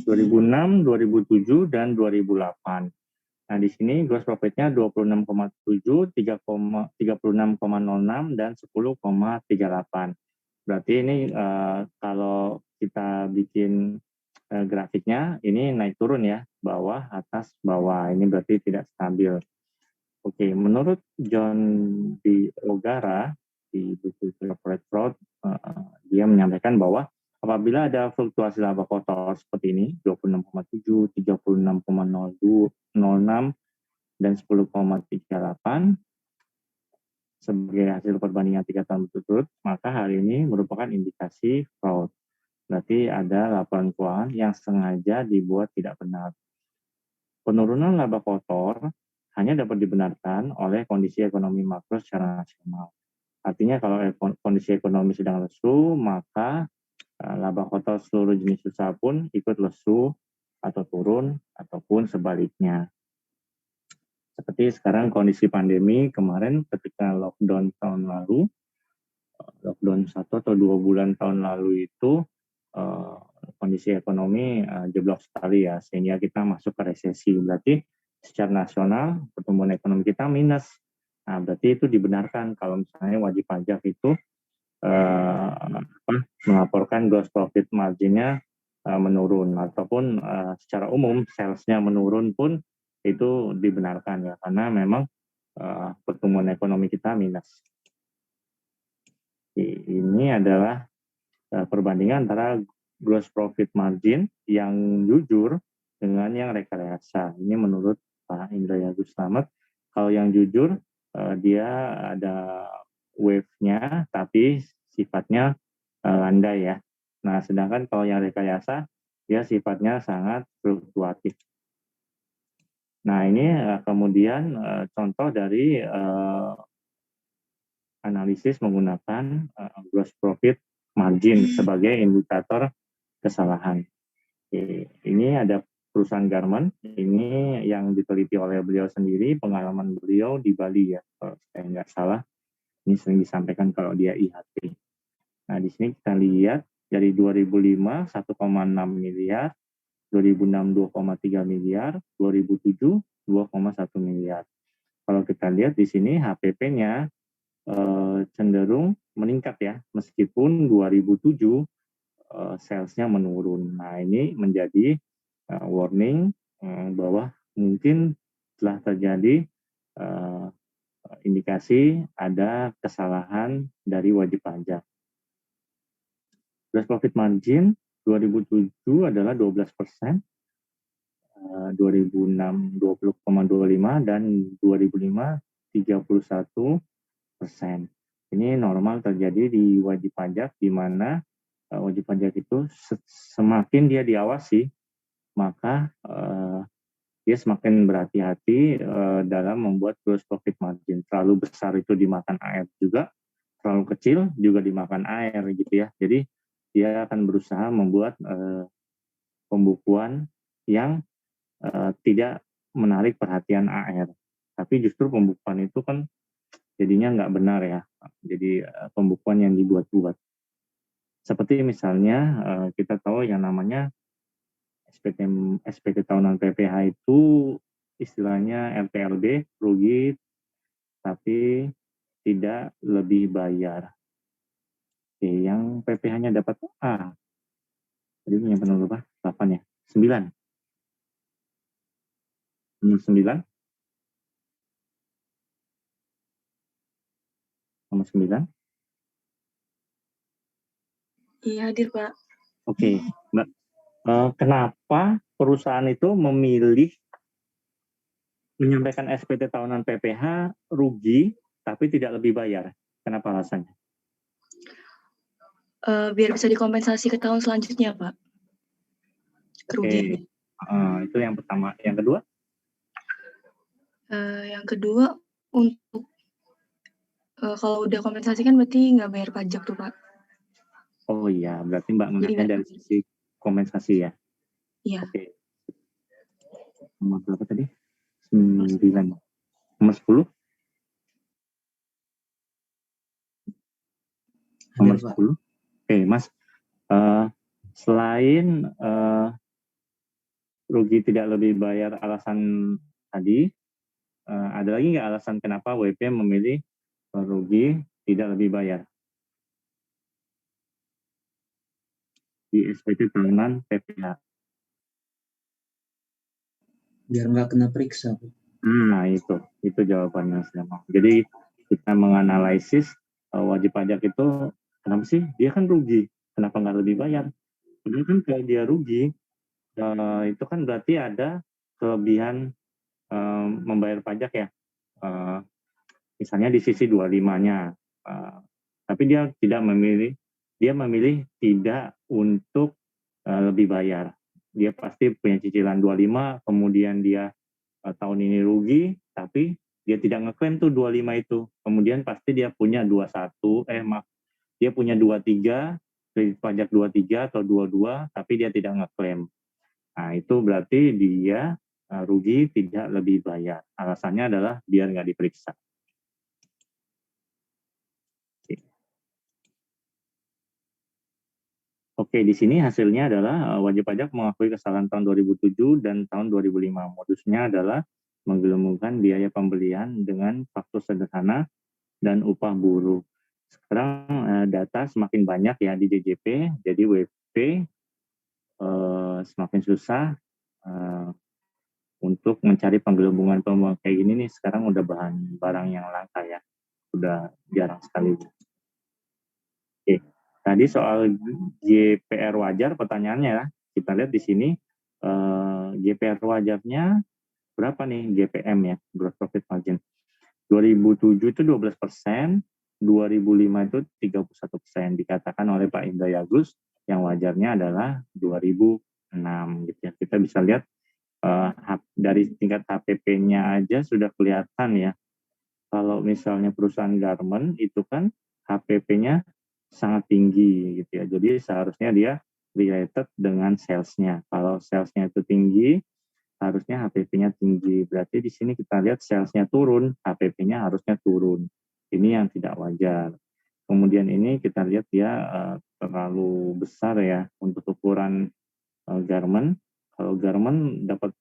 2007, dan 2008. Nah, di sini gross profit-nya 26,7, 36,06, dan 10,38. Berarti ini kalau kita bikin grafiknya, ini naik turun ya, bawah, atas, bawah. Ini berarti tidak stabil. Oke, menurut John D. O'Gara, di buku Corporate Fraud, dia menyampaikan bahwa apabila ada fluktuasi laba kotor seperti ini, 26,7, 36,06, dan 10,38 sebagai hasil perbandingan 3 tahun berturut-turut, maka hal ini merupakan indikasi fraud. Berarti ada laporan keuangan yang sengaja dibuat tidak benar. Penurunan laba kotor hanya dapat dibenarkan oleh kondisi ekonomi makro secara nasional. Artinya kalau kondisi ekonomi sedang lesu, maka laba kotor seluruh jenis usaha pun ikut lesu atau turun, ataupun sebaliknya. Seperti sekarang kondisi pandemi kemarin ketika lockdown tahun lalu, lockdown 1 atau 2 bulan tahun lalu itu, kondisi ekonomi jeblok sekali ya, sehingga kita masuk ke resesi. Berarti secara nasional pertumbuhan ekonomi kita minus. Nah, berarti itu dibenarkan kalau misalnya wajib pajak itu melaporkan gross profit margin-nya menurun, ataupun secara umum sales-nya menurun pun itu dibenarkan ya, karena memang pertumbuhan ekonomi kita minus. Ini adalah perbandingan antara gross profit margin yang jujur dengan yang rekayasa. Ini menurut Pak Indra Agus Slamet. Kalau yang jujur, dia ada wave-nya, tapi sifatnya landai ya. Nah, sedangkan kalau yang rekayasa, dia sifatnya sangat fluktuatif. Nah, ini kemudian contoh dari analisis menggunakan gross profit margin sebagai indikator kesalahan. Ini ada perusahaan garment, ini yang diteliti oleh beliau sendiri, pengalaman beliau di Bali ya, kalau saya nggak salah. Ini sering disampaikan kalau dia IHT. Nah, di sini kita lihat dari 2005 1,6 miliar, 2006 2,3 miliar, 2007 2,1 miliar. Kalau kita lihat di sini HPP-nya cenderung meningkat ya, meskipun 2007 sales-nya menurun. Nah, ini menjadi warning bahwa mungkin telah terjadi indikasi ada kesalahan dari wajib pajak. Gross profit margin 2007 adalah 12%, 2006 20,25 dan 2005 31%. Ini normal terjadi di wajib pajak, di mana wajib pajak itu semakin dia diawasi, maka dia semakin berhati-hati dalam membuat gross profit margin. Terlalu besar itu dimakan air juga, terlalu kecil juga dimakan air gitu ya. Jadi dia akan berusaha membuat pembukuan yang tidak menarik perhatian AR. Tapi justru pembukuan itu kan jadinya nggak benar ya. Jadi pembukuan yang dibuat-buat. Seperti misalnya kita tahu yang namanya SPT tahunan PPH itu istilahnya RTLB, rugi tapi tidak lebih bayar. Oke, yang PPH-nya dapat A. Jadi yang penuh lupa 8 ya, 9. Nomor 9. Nomor 9. Iya, hadir, Pak. Oke, Mbak. Kenapa perusahaan itu memilih menyampaikan SPT tahunan PPH rugi tapi tidak lebih bayar? Kenapa alasannya? Biar bisa dikompensasi ke tahun selanjutnya, Pak. Kerugian. Itu yang pertama. Yang kedua? Yang kedua, untuk kalau udah kompensasi kan berarti nggak bayar pajak tuh, Pak. Oh iya, berarti Mbak melihatnya dari sisi kompensasi ya? Iya. Oke. Nomor berapa tadi? 9. Nomor 10? Nomor 10. Oke, Mas. Selain rugi tidak lebih bayar alasan tadi, ada lagi nggak alasan kenapa WP memilih rugi tidak lebih bayar di SPT tahunan PPH? Biar nggak kena periksa. Nah, itu jawabannya. Jadi kita menganalisis wajib pajak itu kenapa sih dia kan rugi, kenapa nggak lebih bayar? Padahal kan kalau dia rugi itu kan berarti ada kelebihan membayar pajak ya. Misalnya di sisi 25-nya, tapi dia memilih tidak untuk lebih bayar. Dia pasti punya cicilan 25, kemudian dia tahun ini rugi, tapi dia tidak ngeklaim tuh 25 itu. Kemudian pasti dia punya 23, kredit pajak 23 atau 22, tapi dia tidak ngeklaim. Nah, itu berarti dia rugi tidak lebih bayar. Alasannya adalah biar nggak diperiksa. Oke, di sini hasilnya adalah wajib pajak mengakui kesalahan tahun 2007 dan tahun 2005. Modusnya adalah menggelembungkan biaya pembelian dengan faktur sederhana dan upah buruh. Sekarang data semakin banyak ya di DJP, jadi WP semakin susah untuk mencari penggelembungan kayak gini nih. Sekarang udah barang yang langka ya, udah jarang sekali. Oke. Tadi soal GPR wajar pertanyaannya ya, kita lihat di sini GPR wajarnya berapa nih GPM ya, gross profit margin. 2007 itu 12%, 2005 itu 31%, dikatakan oleh Pak Indra Yagus yang wajarnya adalah 2006 gitu ya. Kita bisa lihat dari tingkat HPP-nya aja sudah kelihatan ya. Kalau misalnya perusahaan garment itu kan HPP-nya sangat tinggi gitu ya. Jadi seharusnya dia related dengan sales-nya. Kalau sales-nya itu tinggi, harusnya HPP-nya tinggi. Berarti di sini kita lihat sales-nya turun, HPP-nya harusnya turun. Ini yang tidak wajar. Kemudian ini kita lihat dia terlalu besar ya untuk ukuran garment. Kalau garment dapat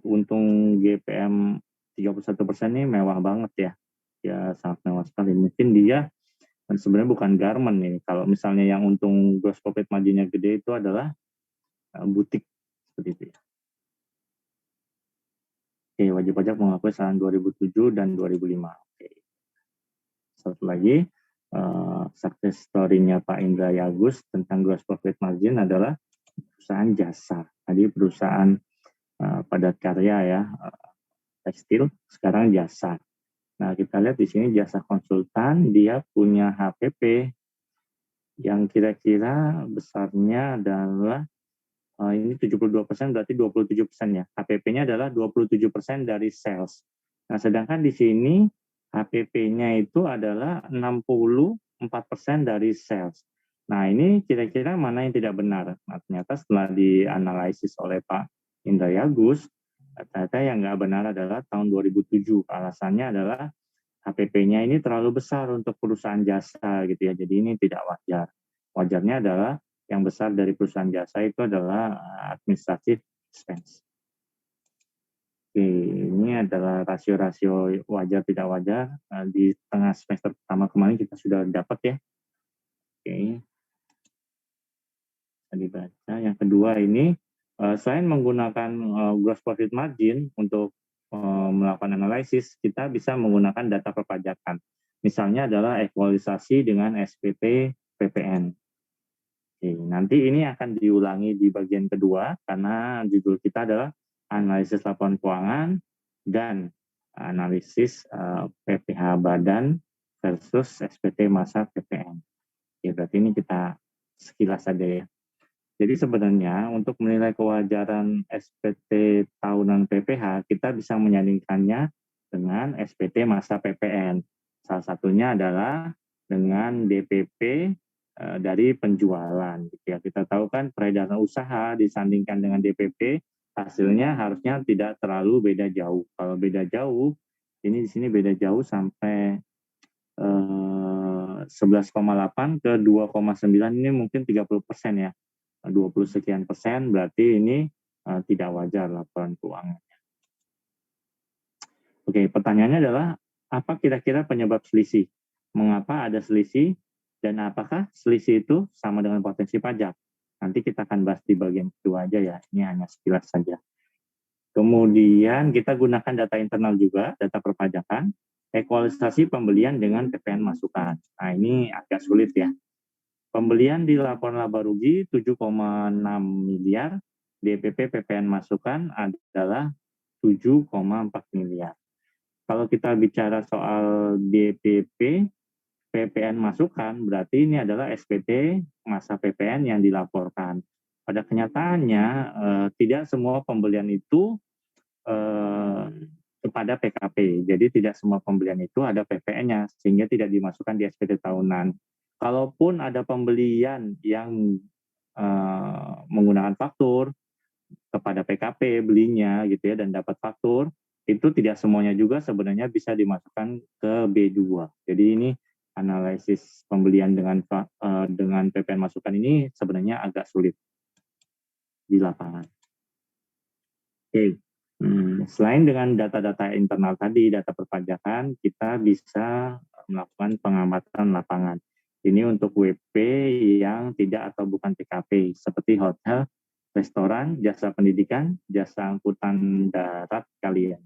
untung GPM 31% ini mewah banget ya. Ya sangat mewah sekali. Mungkin dia sebenarnya bukan garment nih. Kalau misalnya yang untung gross profit margin-nya gede itu adalah butik seperti itu ya. Oke, wajib pajak mengakui kesalahan 2007 dan 2005. Oke. Satu lagi, success story-nya Pak Indra Yagus tentang gross profit margin adalah perusahaan jasa. Tadi perusahaan padat karya ya, tekstil, sekarang jasa. Nah, kita lihat di sini jasa konsultan, dia punya HPP yang kira-kira besarnya adalah ini 72%, berarti 27% ya. HPP-nya adalah 27% dari sales. Nah, sedangkan di sini HPP-nya itu adalah 64% dari sales. Nah, ini kira-kira mana yang tidak benar? Nah, ternyata setelah dianalisis oleh Pak Indra Yagus, ternyata yang nggak benar adalah tahun 2007. Alasannya adalah HPP-nya ini terlalu besar untuk perusahaan jasa gitu ya. Jadi ini tidak wajar. Wajarnya adalah yang besar dari perusahaan jasa itu adalah administrative expense. Oke, ini adalah rasio-rasio wajar tidak wajar. Di tengah semester pertama kemarin kita sudah dapat ya. Oke. Bisa dibaca. Yang kedua ini, selain menggunakan gross profit margin untuk melakukan analisis, kita bisa menggunakan data perpajakan. Misalnya adalah ekualisasi dengan SPT PPN. Oke, nanti ini akan diulangi di bagian kedua karena judul kita adalah analisis laporan keuangan dan analisis PPh badan versus SPT masa PPN. Oke, berarti ini kita sekilas saja ya. Jadi sebenarnya untuk menilai kewajaran SPT tahunan PPh, kita bisa menyandingkannya dengan SPT masa PPN. Salah satunya adalah dengan DPP dari penjualan. Gitu ya. Kita tahu kan peredaran usaha disandingkan dengan DPP, hasilnya harusnya tidak terlalu beda jauh. Kalau beda jauh, ini di sini beda jauh sampai 11,8 ke 2,9 ini mungkin 30% ya. 20 sekian persen berarti ini tidak wajar laporan keuangannya. Oke, pertanyaannya adalah apa kira-kira penyebab selisih? Mengapa ada selisih dan apakah selisih itu sama dengan potensi pajak? Nanti kita akan bahas di bagian kedua aja ya, ini hanya sekilas saja. Kemudian kita gunakan data internal juga, data perpajakan. Ekualisasi pembelian dengan PPN masukan. Nah, ini agak sulit ya. Pembelian di laporan laba rugi 7,6 miliar, DPP PPN masukan adalah 7,4 miliar. Kalau kita bicara soal DPP PPN masukan, berarti ini adalah SPT masa PPN yang dilaporkan. Pada kenyataannya, tidak semua pembelian itu kepada PKP. Jadi tidak semua pembelian itu ada PPN-nya, sehingga tidak dimasukkan di SPT tahunan. Kalaupun ada pembelian yang menggunakan faktur kepada PKP belinya gitu ya dan dapat faktur, itu tidak semuanya juga sebenarnya bisa dimasukkan ke B2. Jadi ini analisis pembelian dengan PPN masukan ini sebenarnya agak sulit di lapangan. Oke. Selain dengan data-data internal tadi, data perpajakan, kita bisa melakukan pengamatan lapangan. Ini untuk WP yang tidak atau bukan PKP, seperti hotel, restoran, jasa pendidikan, jasa angkutan darat kalian.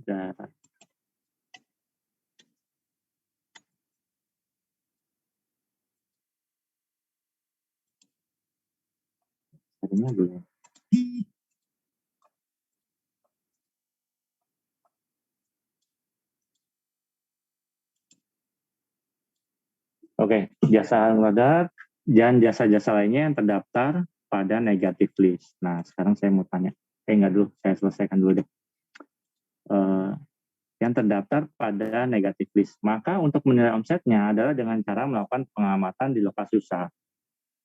Darat. Tadinya belum. Oke, jasa angkutan darat dan jasa-jasa lainnya yang terdaftar pada negative list. Nah, sekarang saya mau tanya. Enggak dulu, saya selesaikan dulu deh. Yang terdaftar pada negative list. Maka untuk menilai omsetnya adalah dengan cara melakukan pengamatan di lokasi usaha.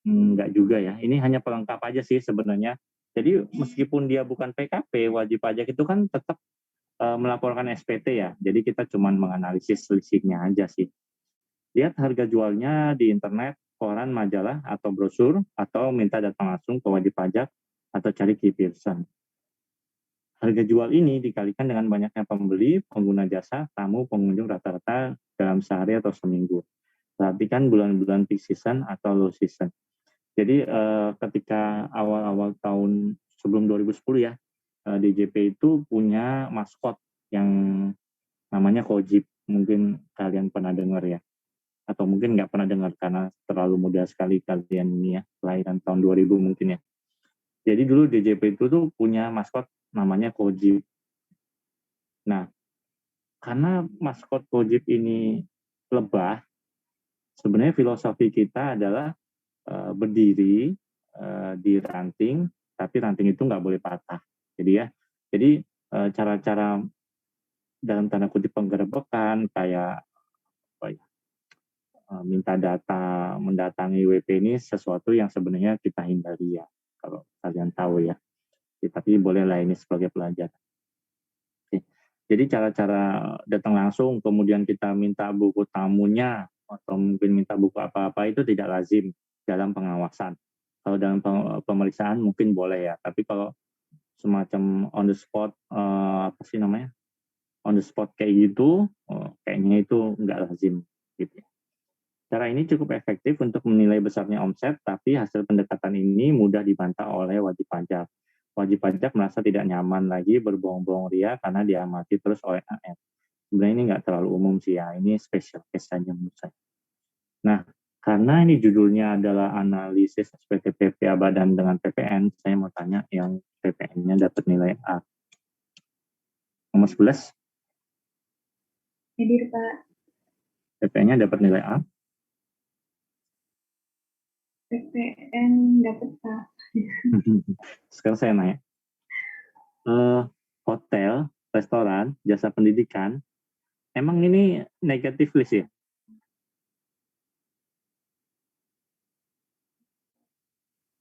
Enggak juga ya, ini hanya pelengkap aja sih sebenarnya. Jadi meskipun dia bukan PKP, wajib pajak itu kan tetap melaporkan SPT ya. Jadi kita cuma menganalisis selisihnya aja sih. Lihat harga jualnya di internet, koran, majalah, atau brosur, atau minta datang langsung ke wajib pajak, atau cari key person. Harga jual ini dikalikan dengan banyaknya pembeli, pengguna jasa, tamu, pengunjung rata-rata dalam sehari atau seminggu. Perhatikan bulan-bulan peak season atau low season. Jadi ketika awal-awal tahun sebelum 2010 ya, DJP itu punya maskot yang namanya Kojip. Mungkin kalian pernah dengar ya. Atau mungkin nggak pernah dengar karena terlalu muda sekali kalian ini ya, kelahiran tahun 2000 mungkin ya. Jadi dulu DJP itu tuh punya maskot namanya Kojip. Nah, karena maskot Kojip ini lebah, sebenarnya filosofi kita adalah berdiri di ranting, tapi ranting itu nggak boleh patah. Jadi cara-cara dalam tanda kutip penggerebekan kayak apa ya, minta data, mendatangi WP ini sesuatu yang sebenarnya kita hindari ya, kalau kalian tahu ya. Tapi bolehlah ini sebagai pelajaran. Oke. Jadi cara-cara datang langsung, kemudian kita minta buku tamunya, atau mungkin minta buku apa-apa itu tidak lazim dalam pengawasan. Kalau dalam pemeriksaan mungkin boleh ya, tapi kalau semacam on the spot, apa sih namanya? On the spot kayak gitu, kayaknya itu nggak lazim gitu ya. Cara ini cukup efektif untuk menilai besarnya omset, tapi hasil pendekatan ini mudah dibantah oleh wajib pajak. Wajib pajak merasa tidak nyaman lagi berbohong-bohong ria karena diamati terus oleh AR. Sebenarnya ini nggak terlalu umum sih ya, ini special case saja menurut saya. Nah, karena ini judulnya adalah analisis SPT PPA Badan dengan PPN, saya mau tanya yang PPN-nya dapat nilai A. Nomor 11. Hadir, Pak. PPN-nya dapat nilai A. PPN dapat, Pak. Sekarang saya nanya. Hotel, restoran, jasa pendidikan, emang ini negatif list ya?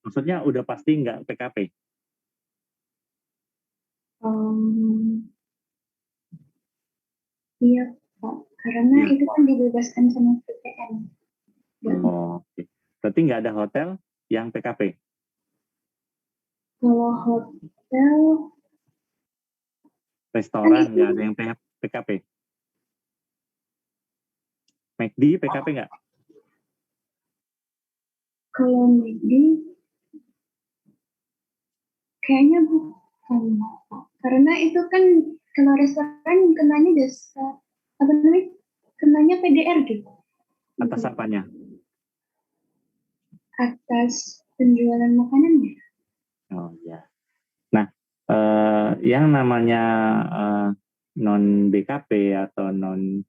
Maksudnya udah pasti nggak PKP? Iya, Pak. Karena itu kan dibebaskan sama PPN. Oh, oke. Berarti nggak ada hotel yang PKP? Kalau hotel, Restoran nggak ada yang PKP? McD PKP nggak? kalau McD, kayaknya bukan, Pak. Karena itu kan Kalau restoran kenanya jasa apa namanya? Kenanya PDR gitu. Atas apanya? Atas penjualan makanannya. Oh ya. Nah, yang namanya non BKP atau non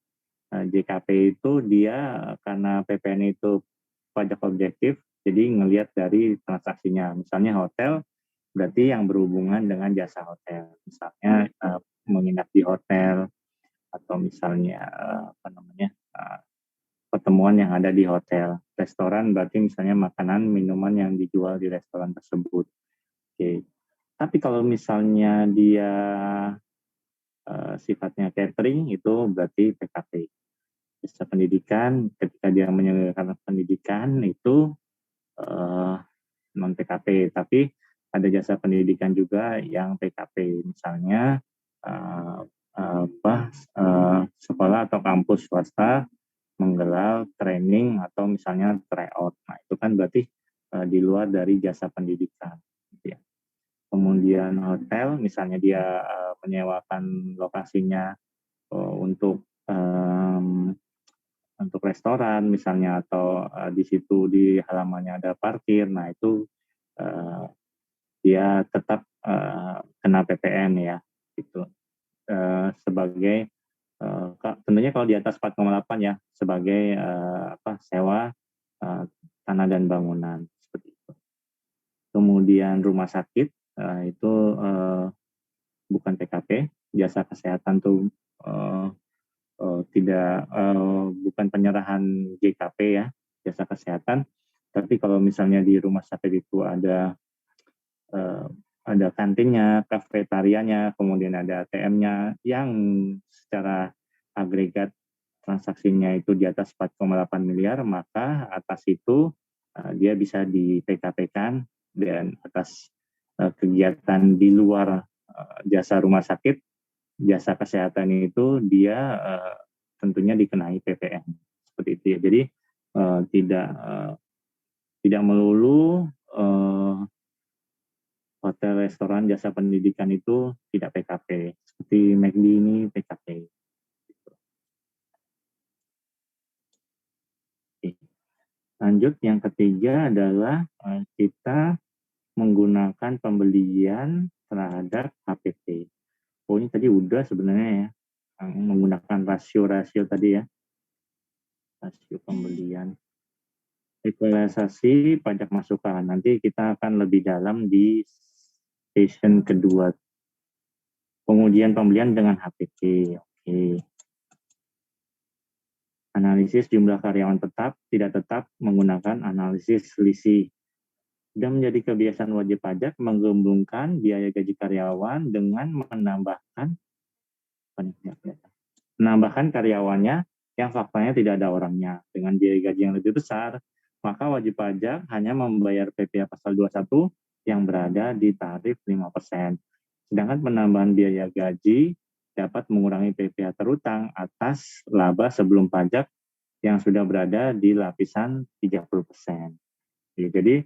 JKP itu dia karena PPN itu pajak objektif, jadi ngelihat dari transaksinya. Misalnya hotel, berarti yang berhubungan dengan jasa hotel. Misalnya menginap di hotel atau misalnya pertemuan yang ada di hotel. Restoran berarti misalnya makanan, minuman yang dijual di restoran tersebut. Oke. Tapi kalau misalnya dia sifatnya catering, itu berarti PKP. Jasa pendidikan, ketika dia menyelenggarakan pendidikan itu non PKP, tapi ada jasa pendidikan juga yang PKP, misalnya sekolah atau kampus swasta menggelar training atau misalnya tryout. Nah, itu kan berarti di luar dari jasa pendidikan. Gitu ya. Kemudian hotel, misalnya dia menyewakan lokasinya untuk restoran misalnya, atau di situ di halamannya ada parkir. Nah, itu dia tetap kena PPN ya, gitu. Sebagai tentunya kalau di atas 4,8 ya, sebagai sewa tanah dan bangunan seperti itu. Kemudian rumah sakit itu bukan PKP, jasa kesehatan tuh bukan penyerahan JKP ya, jasa kesehatan. Tapi kalau misalnya di rumah sakit itu ada kantinnya, kafetarianya, kemudian ada ATM-nya yang secara agregat transaksinya itu di atas 4,8 miliar, maka atas itu dia bisa di PKP-kan, dan atas kegiatan di luar jasa rumah sakit, jasa kesehatan itu dia tentunya dikenai PPN seperti itu ya. Jadi tidak melulu hotel, restoran, jasa pendidikan itu tidak PKP. Seperti McD ini PKP. Oke. Lanjut, yang ketiga adalah kita menggunakan pembelian terhadap HPT. Oh, ini tadi udah sebenarnya ya, menggunakan rasio tadi ya, rasio pembelian. Ekualisasi pajak masukan, nanti kita akan lebih dalam di session kedua. Pengujian pembelian dengan HPT. Oke. Analisis jumlah karyawan tetap, tidak tetap menggunakan analisis selisih. Sudah menjadi kebiasaan wajib pajak menggabungkan biaya gaji karyawan dengan menambahkan karyawannya yang faktanya tidak ada orangnya dengan biaya gaji yang lebih besar, maka wajib pajak hanya membayar PPh pasal 21 yang berada di tarif 5%. Sedangkan penambahan biaya gaji dapat mengurangi PPh terutang atas laba sebelum pajak yang sudah berada di lapisan 30%. Jadi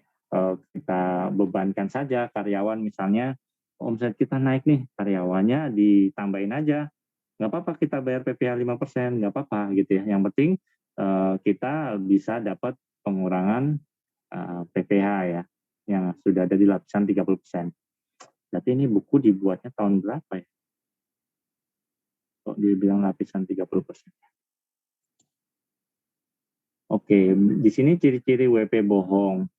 kita bebankan saja karyawan, misalnya omset kita naik nih, karyawannya ditambahin aja. Nggak apa-apa kita bayar PPh 5%, nggak apa-apa gitu ya. Yang penting kita bisa dapat pengurangan PPh ya, yang sudah ada di lapisan 30%. Berarti ini buku dibuatnya tahun berapa ya? Kok dibilang lapisan 30%? Oke, di sini ciri-ciri WP bohong.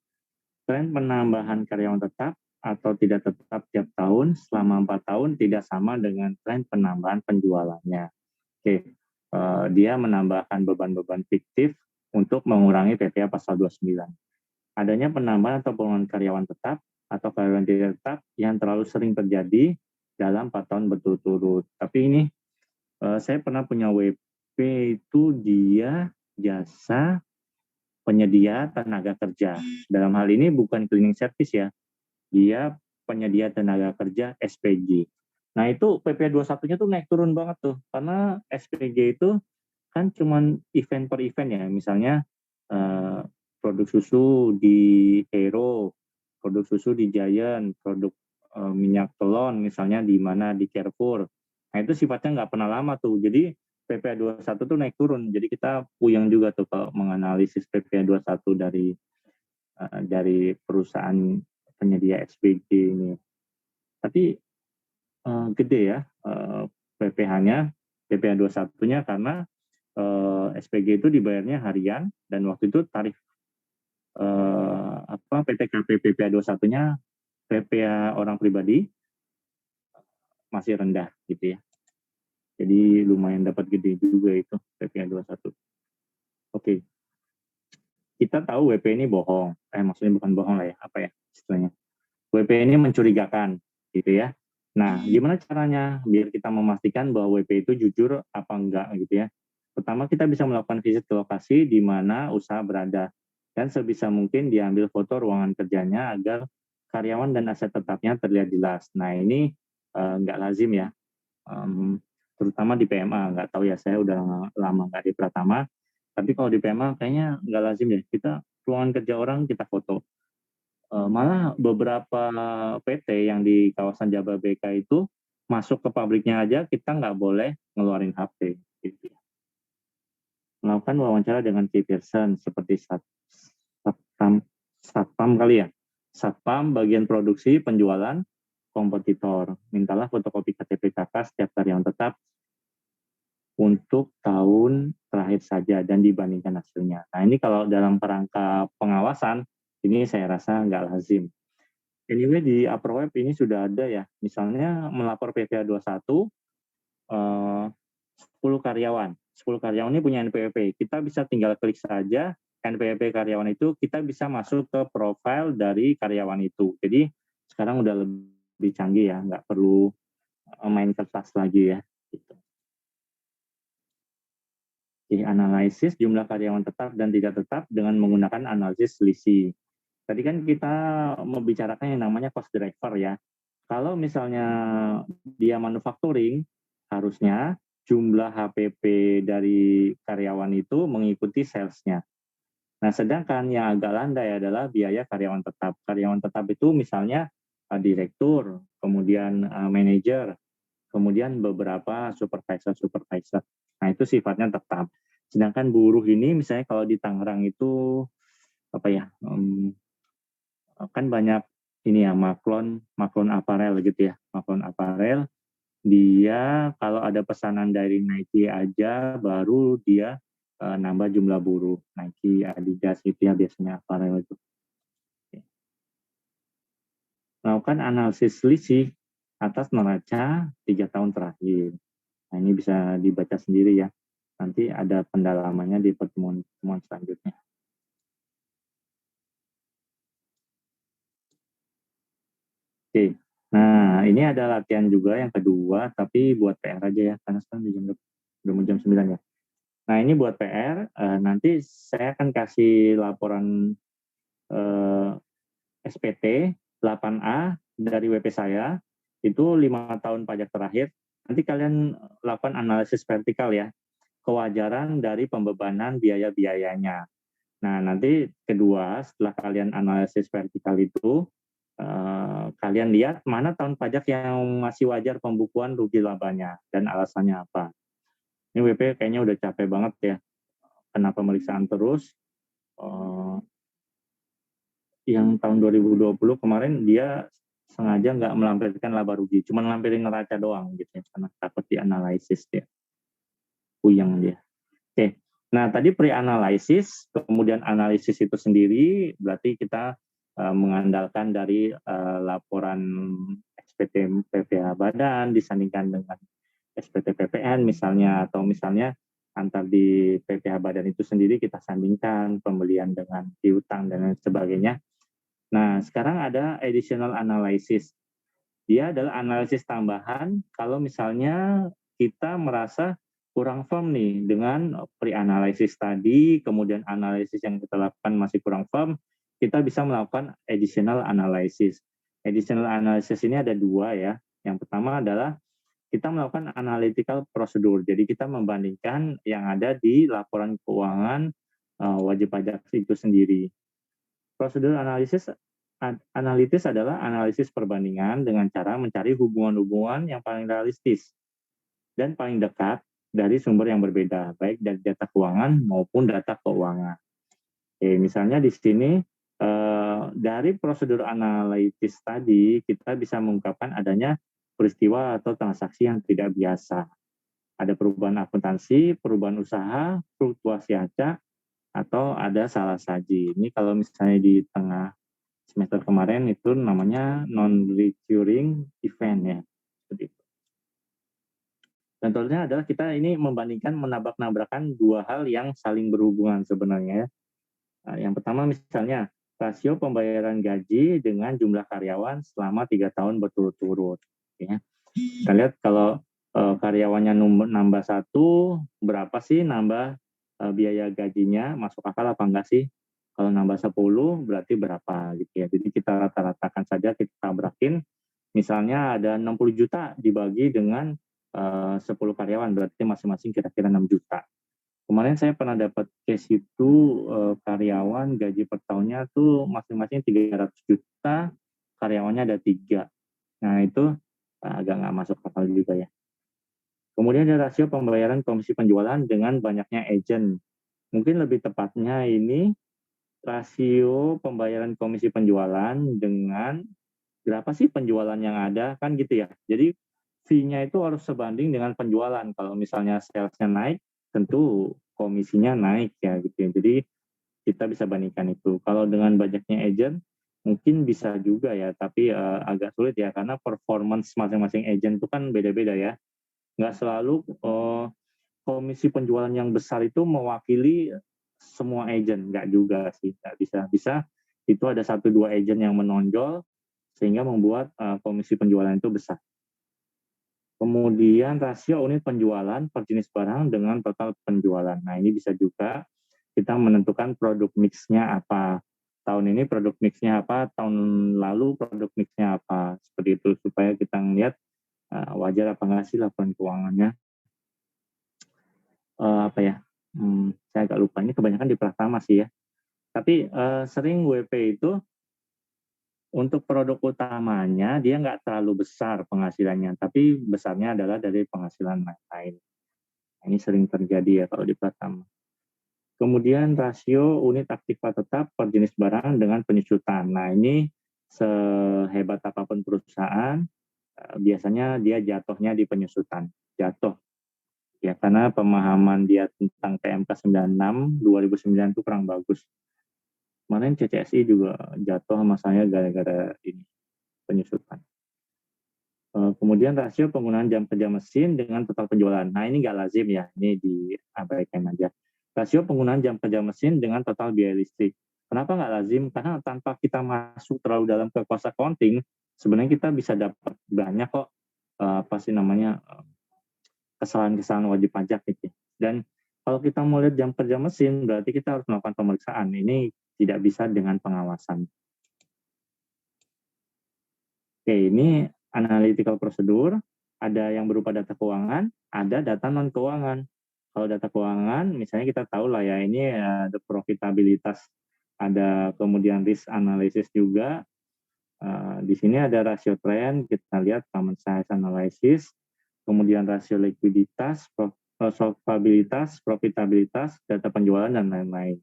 Tren penambahan karyawan tetap atau tidak tetap tiap tahun selama 4 tahun tidak sama dengan tren penambahan penjualannya. Oke, dia menambahkan beban-beban fiktif untuk mengurangi PPh pasal 29. Adanya penambahan atau pengurangan karyawan tetap atau karyawan tidak tetap yang terlalu sering terjadi dalam 4 tahun berturut-turut. Tapi ini saya pernah punya WP itu dia jasa penyedia tenaga kerja. Dalam hal ini bukan cleaning service ya, dia penyedia tenaga kerja SPG. Nah itu PPh 21-nya tuh naik turun banget tuh, karena SPG itu kan cuman event per event ya, misalnya produk susu di Hero, produk susu di Giant, produk minyak telon misalnya di mana di Carrefour, Nah, itu sifatnya nggak pernah lama tuh. Jadi PPh 21 tuh naik turun. Jadi kita puyeng juga tuh kalau menganalisis PPh 21 dari perusahaan penyedia SPG ini. Tapi gede ya PPh-nya, PPh 21-nya karena SPG itu dibayarnya harian dan waktu itu tarif PTKP PPh 21-nya PPh orang pribadi masih rendah gitu ya. Jadi lumayan dapat gede juga itu PPh 21. Oke. Kita tahu WP ini bohong. Maksudnya bukan bohong lah ya, apa ya istilahnya. WP ini mencurigakan gitu ya. Nah, gimana caranya biar kita memastikan bahwa WP itu jujur apa enggak gitu ya. Pertama, kita bisa melakukan visit ke lokasi di mana usaha berada dan sebisa mungkin diambil foto ruangan kerjanya agar karyawan dan aset tetapnya terlihat jelas. Nah, ini enggak lazim ya. Terutama di PMA, nggak tahu ya, saya udah lama nggak di Pratama, tapi kalau di PMA kayaknya nggak lazim ya, kita ruangan kerja orang kita foto. Malah beberapa PT yang di kawasan Jababeka itu masuk ke pabriknya aja kita nggak boleh ngeluarin HP. Gitu. Melakukan wawancara dengan key person seperti satpam kali ya, satpam bagian produksi, penjualan, kompetitor. Mintalah fotokopi KTP KK setiap karyawan tetap untuk tahun terakhir saja dan dibandingkan hasilnya. Nah, ini kalau dalam kerangka pengawasan, ini saya rasa nggak lazim. Anyway, di Upperweb ini sudah ada ya, misalnya melapor PPh 21, 10 karyawan. 10 karyawan ini punya NPWP. Kita bisa tinggal klik saja NPWP karyawan itu, kita bisa masuk ke profil dari karyawan itu. Jadi sekarang udah lebih canggih ya, nggak perlu main kertas lagi ya. Gitu. Analisis jumlah karyawan tetap dan tidak tetap dengan menggunakan analisis selisih. Tadi kan kita membicarakan yang namanya cost driver ya. Kalau misalnya dia manufacturing, harusnya jumlah HPP dari karyawan itu mengikuti sales-nya. Nah, sedangkan yang agak landai adalah biaya karyawan tetap. Karyawan tetap itu misalnya direktur, kemudian manajer, kemudian beberapa supervisor. Nah, itu sifatnya tetap. Sedangkan buruh ini misalnya kalau di Tangerang itu kan banyak ini ya, Maklon Apparel gitu ya. Maklon Apparel, dia kalau ada pesanan dari Nike aja baru dia nambah jumlah buruh. Nike, Adidas gitu ya biasanya apparel itu. Melakukan analisis selisih atas neraca 3 tahun terakhir. Nah, ini bisa dibaca sendiri ya. Nanti ada pendalamannya di pertemuan selanjutnya. Oke. Nah, ini ada latihan juga yang kedua, tapi buat PR aja ya, karena sekarang udah mau jam 9 ya. Nah, ini buat PR, nanti saya akan kasih laporan SPT 8A dari WP saya, itu 5 tahun pajak terakhir. Nanti kalian lakukan analisis vertikal ya, kewajaran dari pembebanan biaya-biayanya. Nah, nanti kedua, setelah kalian analisis vertikal itu, kalian lihat mana tahun pajak yang masih wajar pembukuan rugi labanya dan alasannya apa. Ini WP kayaknya udah capek banget ya. Kenapa pemeriksaan terus? Yang tahun 2020 kemarin dia sengaja nggak melampirkan laba rugi, cuma lampirin neraca doang gitu ya, karena takut dianalisis dia. Puyeng dia. Oke. Nah, tadi pre-analisis, kemudian analisis itu sendiri berarti kita mengandalkan dari laporan SPT PPh Badan disandingkan dengan SPT PPN misalnya, atau misalnya antar di PPh Badan itu sendiri kita sandingkan pembelian dengan piutang dan lain sebagainya. Nah, sekarang ada additional analysis. Dia adalah analisis tambahan kalau misalnya kita merasa kurang firm nih dengan pre-analysis tadi, kemudian analisis yang kita lakukan masih kurang firm, kita bisa melakukan additional analysis. Additional analysis ini ada dua ya. Yang pertama adalah kita melakukan analytical procedure. Jadi kita membandingkan yang ada di laporan keuangan wajib pajak itu sendiri. Prosedur analitis adalah analisis perbandingan dengan cara mencari hubungan-hubungan yang paling realistis dan paling dekat dari sumber yang berbeda, baik dari data keuangan maupun data keuangan. Oke, misalnya di sini dari prosedur analitis tadi kita bisa mengungkapkan adanya peristiwa atau transaksi yang tidak biasa. Ada perubahan akuntansi, perubahan usaha, fluktuasi acak, atau ada salah saji. Ini kalau misalnya di tengah semester kemarin itu namanya non-recurring event ya. Seperti itu. Contohnya adalah kita ini membandingkan menabrak-nabrakan dua hal yang saling berhubungan sebenarnya. Nah, yang pertama misalnya rasio pembayaran gaji dengan jumlah karyawan selama 3 tahun berturut-turut. Ya. Kita lihat kalau karyawannya nambah 1, berapa sih nambah biaya gajinya, masuk akal apa enggak sih? Kalau nambah 10 berarti berapa gitu ya. Jadi kita rata-ratakan saja, kita tabrakin. Misalnya ada 60 juta dibagi dengan 10 karyawan, berarti masing-masing kira-kira 6 juta. Kemarin saya pernah dapat case itu karyawan gaji per tahunnya tuh masing-masing 300 juta, karyawannya ada 3. Nah itu agak nggak masuk akal juga ya. Kemudian ada rasio pembayaran komisi penjualan dengan banyaknya agent. Mungkin lebih tepatnya ini rasio pembayaran komisi penjualan dengan berapa sih penjualan yang ada, kan gitu ya. Jadi fee-nya itu harus sebanding dengan penjualan. Kalau misalnya sales-nya naik, tentu komisinya naik ya gitu ya. Jadi kita bisa bandingkan itu. Kalau dengan banyaknya agent, mungkin bisa juga ya, tapi agak sulit ya, karena performance masing-masing agent itu kan beda-beda ya. Nggak selalu komisi penjualan yang besar itu mewakili semua agent, nggak juga sih, nggak bisa. Bisa itu ada 1-2 agent yang menonjol, sehingga membuat komisi penjualan itu besar. Kemudian rasio unit penjualan per jenis barang dengan total penjualan. Nah ini bisa juga kita menentukan produk mix-nya apa. Tahun ini produk mix-nya apa, tahun lalu produk mix-nya apa. Seperti itu supaya kita ngelihat wajar apa nggak sih laporan keuangannya. Saya agak lupa, ini kebanyakan di Pratama sih ya. Tapi sering WP itu untuk produk utamanya dia nggak terlalu besar penghasilannya, tapi besarnya adalah dari penghasilan lain. Ini sering terjadi ya kalau di Pratama. Kemudian rasio unit aktiva tetap per jenis barang dengan penyusutan. Nah ini sehebat apapun perusahaan, biasanya dia jatuhnya di penyusutan. Jatuh. Ya, karena pemahaman dia tentang PMK 96 2009 itu kurang bagus. Kemarin CCSI juga jatuh sama saya gara-gara ini penyusutan. Kemudian rasio penggunaan jam kerja mesin dengan total penjualan. Nah ini nggak lazim ya, ini diabaikan aja. Rasio penggunaan jam kerja mesin dengan total biaya listrik. Kenapa nggak lazim? Karena tanpa kita masuk terlalu dalam ke cost accounting, sebenarnya kita bisa dapat banyak kok kesalahan-kesalahan wajib pajak gitu. Dan kalau kita mau lihat jam kerja mesin, berarti kita harus melakukan pemeriksaan. Ini tidak bisa dengan pengawasan. Oke, ini analytical prosedur. Ada yang berupa data keuangan, ada data non keuangan. Kalau data keuangan, misalnya kita tahu lah ya, ini ada profitabilitas, ada kemudian risk analysis juga. Di sini ada rasio trend, kita lihat common size analysis, kemudian rasio likuiditas, solvabilitas, profitabilitas, data penjualan, dan lain-lain.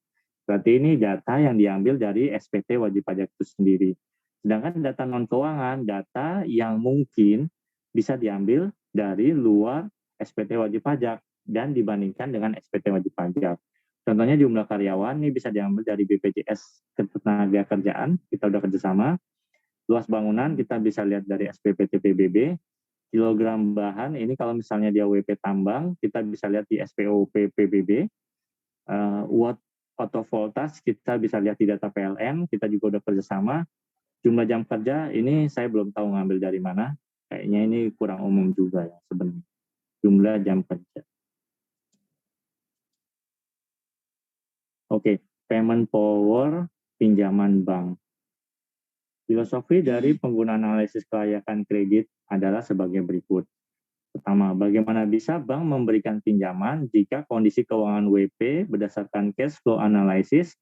Berarti ini data yang diambil dari SPT wajib pajak itu sendiri. Sedangkan data non-keuangan, data yang mungkin bisa diambil dari luar SPT wajib pajak dan dibandingkan dengan SPT wajib pajak. Contohnya jumlah karyawan ini bisa diambil dari BPJS Ketenagakerjaan, kita udah kerjasama. Luas bangunan kita bisa lihat dari SPPT PBB. Kilogram bahan ini kalau misalnya dia WP tambang, kita bisa lihat di SPOP PBB. Watt fotovoltas kita bisa lihat di data PLN, kita juga udah kerjasama. Jumlah jam kerja ini saya belum tahu ngambil dari mana, kayaknya ini kurang umum juga ya sebenarnya. Jumlah jam kerja. Oke, payment power pinjaman bank. Filosofi dari penggunaan analisis kelayakan kredit adalah sebagai berikut. Pertama, bagaimana bisa bank memberikan pinjaman jika kondisi keuangan WP berdasarkan cash flow analysis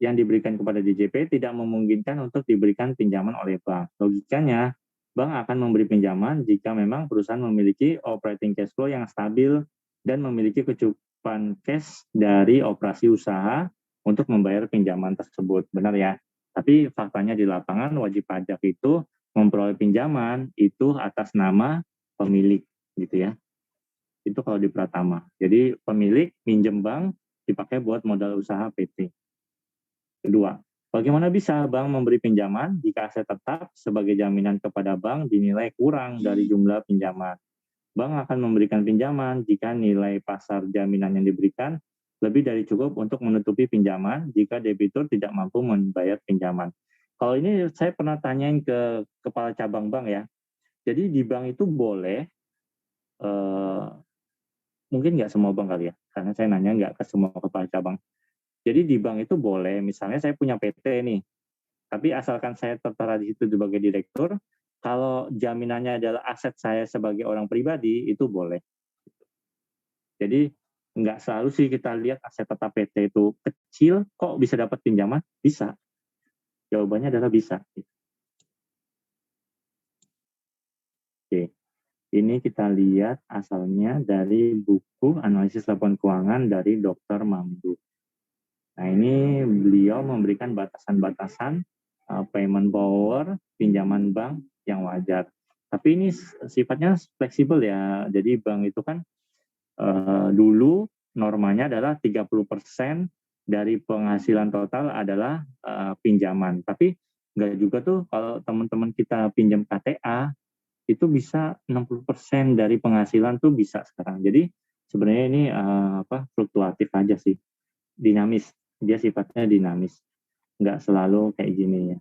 yang diberikan kepada DJP tidak memungkinkan untuk diberikan pinjaman oleh bank. Logikanya, bank akan memberi pinjaman jika memang perusahaan memiliki operating cash flow yang stabil dan memiliki kecukupan cash dari operasi usaha untuk membayar pinjaman tersebut. Benar ya? Tapi faktanya di lapangan wajib pajak itu memperoleh pinjaman itu atas nama pemilik gitu ya. Itu kalau di Pratama. Jadi pemilik minjem bank dipakai buat modal usaha PT. Kedua, bagaimana bisa bank memberi pinjaman jika aset tetap sebagai jaminan kepada bank dinilai kurang dari jumlah pinjaman? Bank akan memberikan pinjaman jika nilai pasar jaminan yang diberikan lebih dari cukup untuk menutupi pinjaman jika debitur tidak mampu membayar pinjaman. Kalau ini saya pernah tanyain ke kepala cabang bank ya. Jadi di bank itu boleh, mungkin nggak semua bank kali ya, karena saya nanya nggak ke semua kepala cabang. Jadi di bank itu boleh, misalnya saya punya PT nih, tapi asalkan saya tertera di situ sebagai direktur, kalau jaminannya adalah aset saya sebagai orang pribadi, itu boleh. Jadi nggak selalu sih kita lihat aset tetap PT itu kecil, kok bisa dapat pinjaman? Bisa. Jawabannya adalah bisa. Oke. Ini kita lihat asalnya dari buku analisis laporan keuangan dari Dr. Mamdu. Nah, ini beliau memberikan batasan-batasan payment power, pinjaman bank yang wajar. Tapi ini sifatnya fleksibel ya. Jadi bank itu kan dulu normanya adalah 30% dari penghasilan total adalah pinjaman. Tapi enggak juga tuh kalau teman-teman kita pinjam KTA, itu bisa 60% dari penghasilan tuh bisa sekarang. Jadi sebenarnya ini fluktuatif aja sih, dinamis. Dia sifatnya dinamis, nggak selalu kayak gini ya.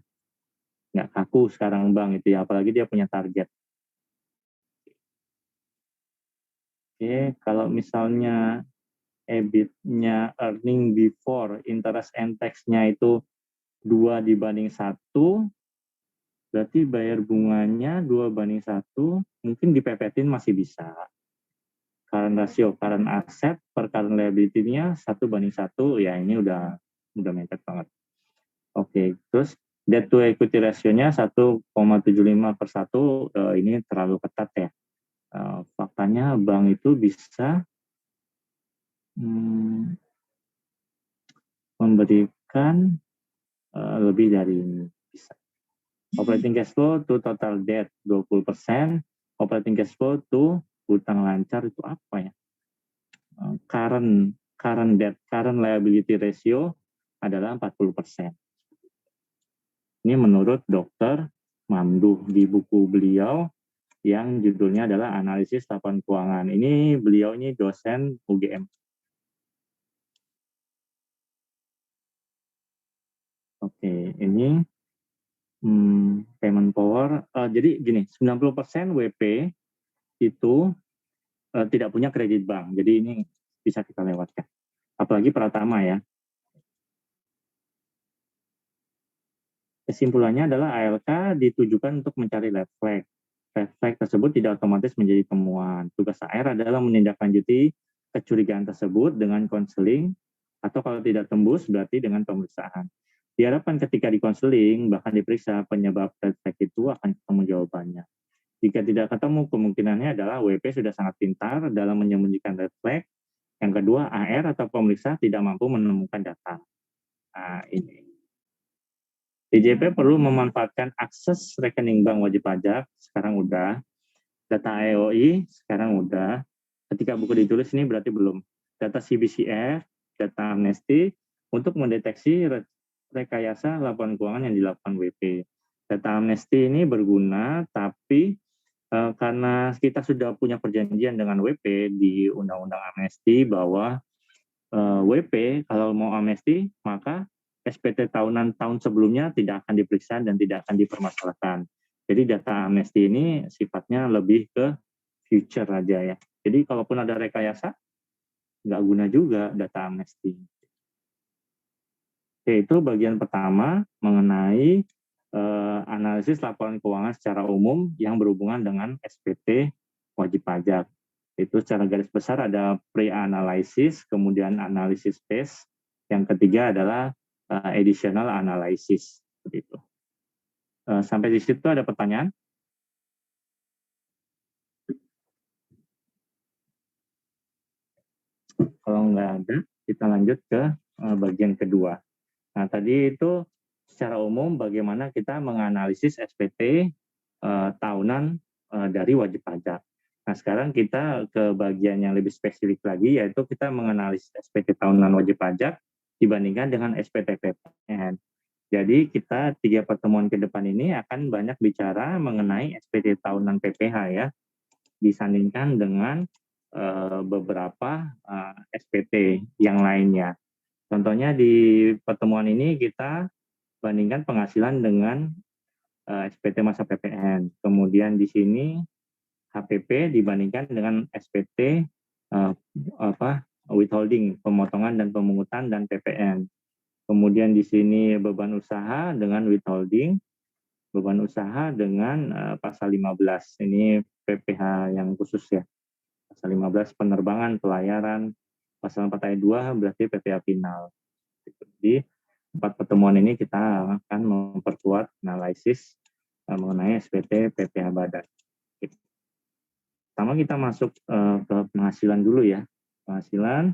Nggak kaku sekarang bank itu ya, apalagi dia punya target. Oke, kalau misalnya EBIT-nya earning before interest and tax-nya itu 2:1, berarti bayar bunganya 2:1, mungkin dipepetin masih bisa. Current ratio, current asset per current liability-nya 1:1, ya ini udah mepet banget. Oke, terus debt to equity ratio-nya 1,75/1, ini terlalu ketat ya. Faktanya bank itu bisa memberikan lebih dari ini, bisa. Operating cash flow to total debt 20%, operating cash flow to hutang lancar itu apa ya? Current debt, current liability ratio adalah 40%. Ini menurut Dr. Mamdu di buku beliau yang judulnya adalah Analisis Laporan Keuangan. Ini beliau ini dosen UGM. Oke, ini payment power. Jadi gini, 90% WP itu tidak punya kredit bank. Jadi ini bisa kita lewatkan. Apalagi Pratama ya. Kesimpulannya adalah ALK ditujukan untuk mencari red flag. Red flag tersebut tidak otomatis menjadi temuan. Tugas AR adalah menindaklanjuti kecurigaan tersebut dengan konseling, atau kalau tidak tembus berarti dengan pemeriksaan. Diharapkan ketika di konseling, bahkan diperiksa, penyebab red flag itu akan ketemu jawabannya. Jika tidak ketemu, kemungkinannya adalah WP sudah sangat pintar dalam menyembunyikan red flag. Yang kedua, AR atau pemeriksa tidak mampu menemukan data. Nah, ini. DJP perlu memanfaatkan akses rekening bank wajib pajak, sekarang udah. Data EOI, sekarang udah. Ketika buku ditulis ini berarti belum. Data CBCF, data amnesti, untuk mendeteksi rekayasa laporan keuangan yang dilakukan WP. Data amnesti ini berguna, tapi karena kita sudah punya perjanjian dengan WP di Undang-Undang Amnesti bahwa WP kalau mau amnesti maka SPT tahunan tahun sebelumnya tidak akan diperiksa dan tidak akan dipermasalahkan. Jadi data amnesti ini sifatnya lebih ke future aja ya. Jadi kalaupun ada rekayasa nggak guna juga data amnesti. Oke, itu bagian pertama mengenai analisis laporan keuangan secara umum yang berhubungan dengan SPT wajib pajak. Itu secara garis besar ada pre-analysis, kemudian analisis phase, yang ketiga adalah additional analysis. Begitu. Sampai di situ ada pertanyaan? Kalau nggak ada, kita lanjut ke bagian kedua. Nah, tadi itu secara umum bagaimana kita menganalisis SPT tahunan dari wajib pajak. Nah, sekarang kita ke bagian yang lebih spesifik lagi, yaitu kita menganalisis SPT tahunan wajib pajak dibandingkan dengan SPT PPN. Jadi kita 3 pertemuan ke depan ini akan banyak bicara mengenai SPT tahunan PPH ya, disandingkan dengan beberapa SPT yang lainnya. Contohnya di pertemuan ini kita bandingkan penghasilan dengan SPT masa PPN. Kemudian di sini HPP dibandingkan dengan SPT withholding, pemotongan dan pemungutan dan PPN. Kemudian di sini beban usaha dengan withholding, beban usaha dengan pasal 15. Ini PPH yang khusus ya. Pasal 15 penerbangan, pelayaran, pasal 4 ayat 2 berarti PPH final. Jadi 4 pertemuan ini kita akan memperkuat analisis mengenai SPT PPH badan. Pertama kita masuk ke penghasilan dulu ya. Penghasilan,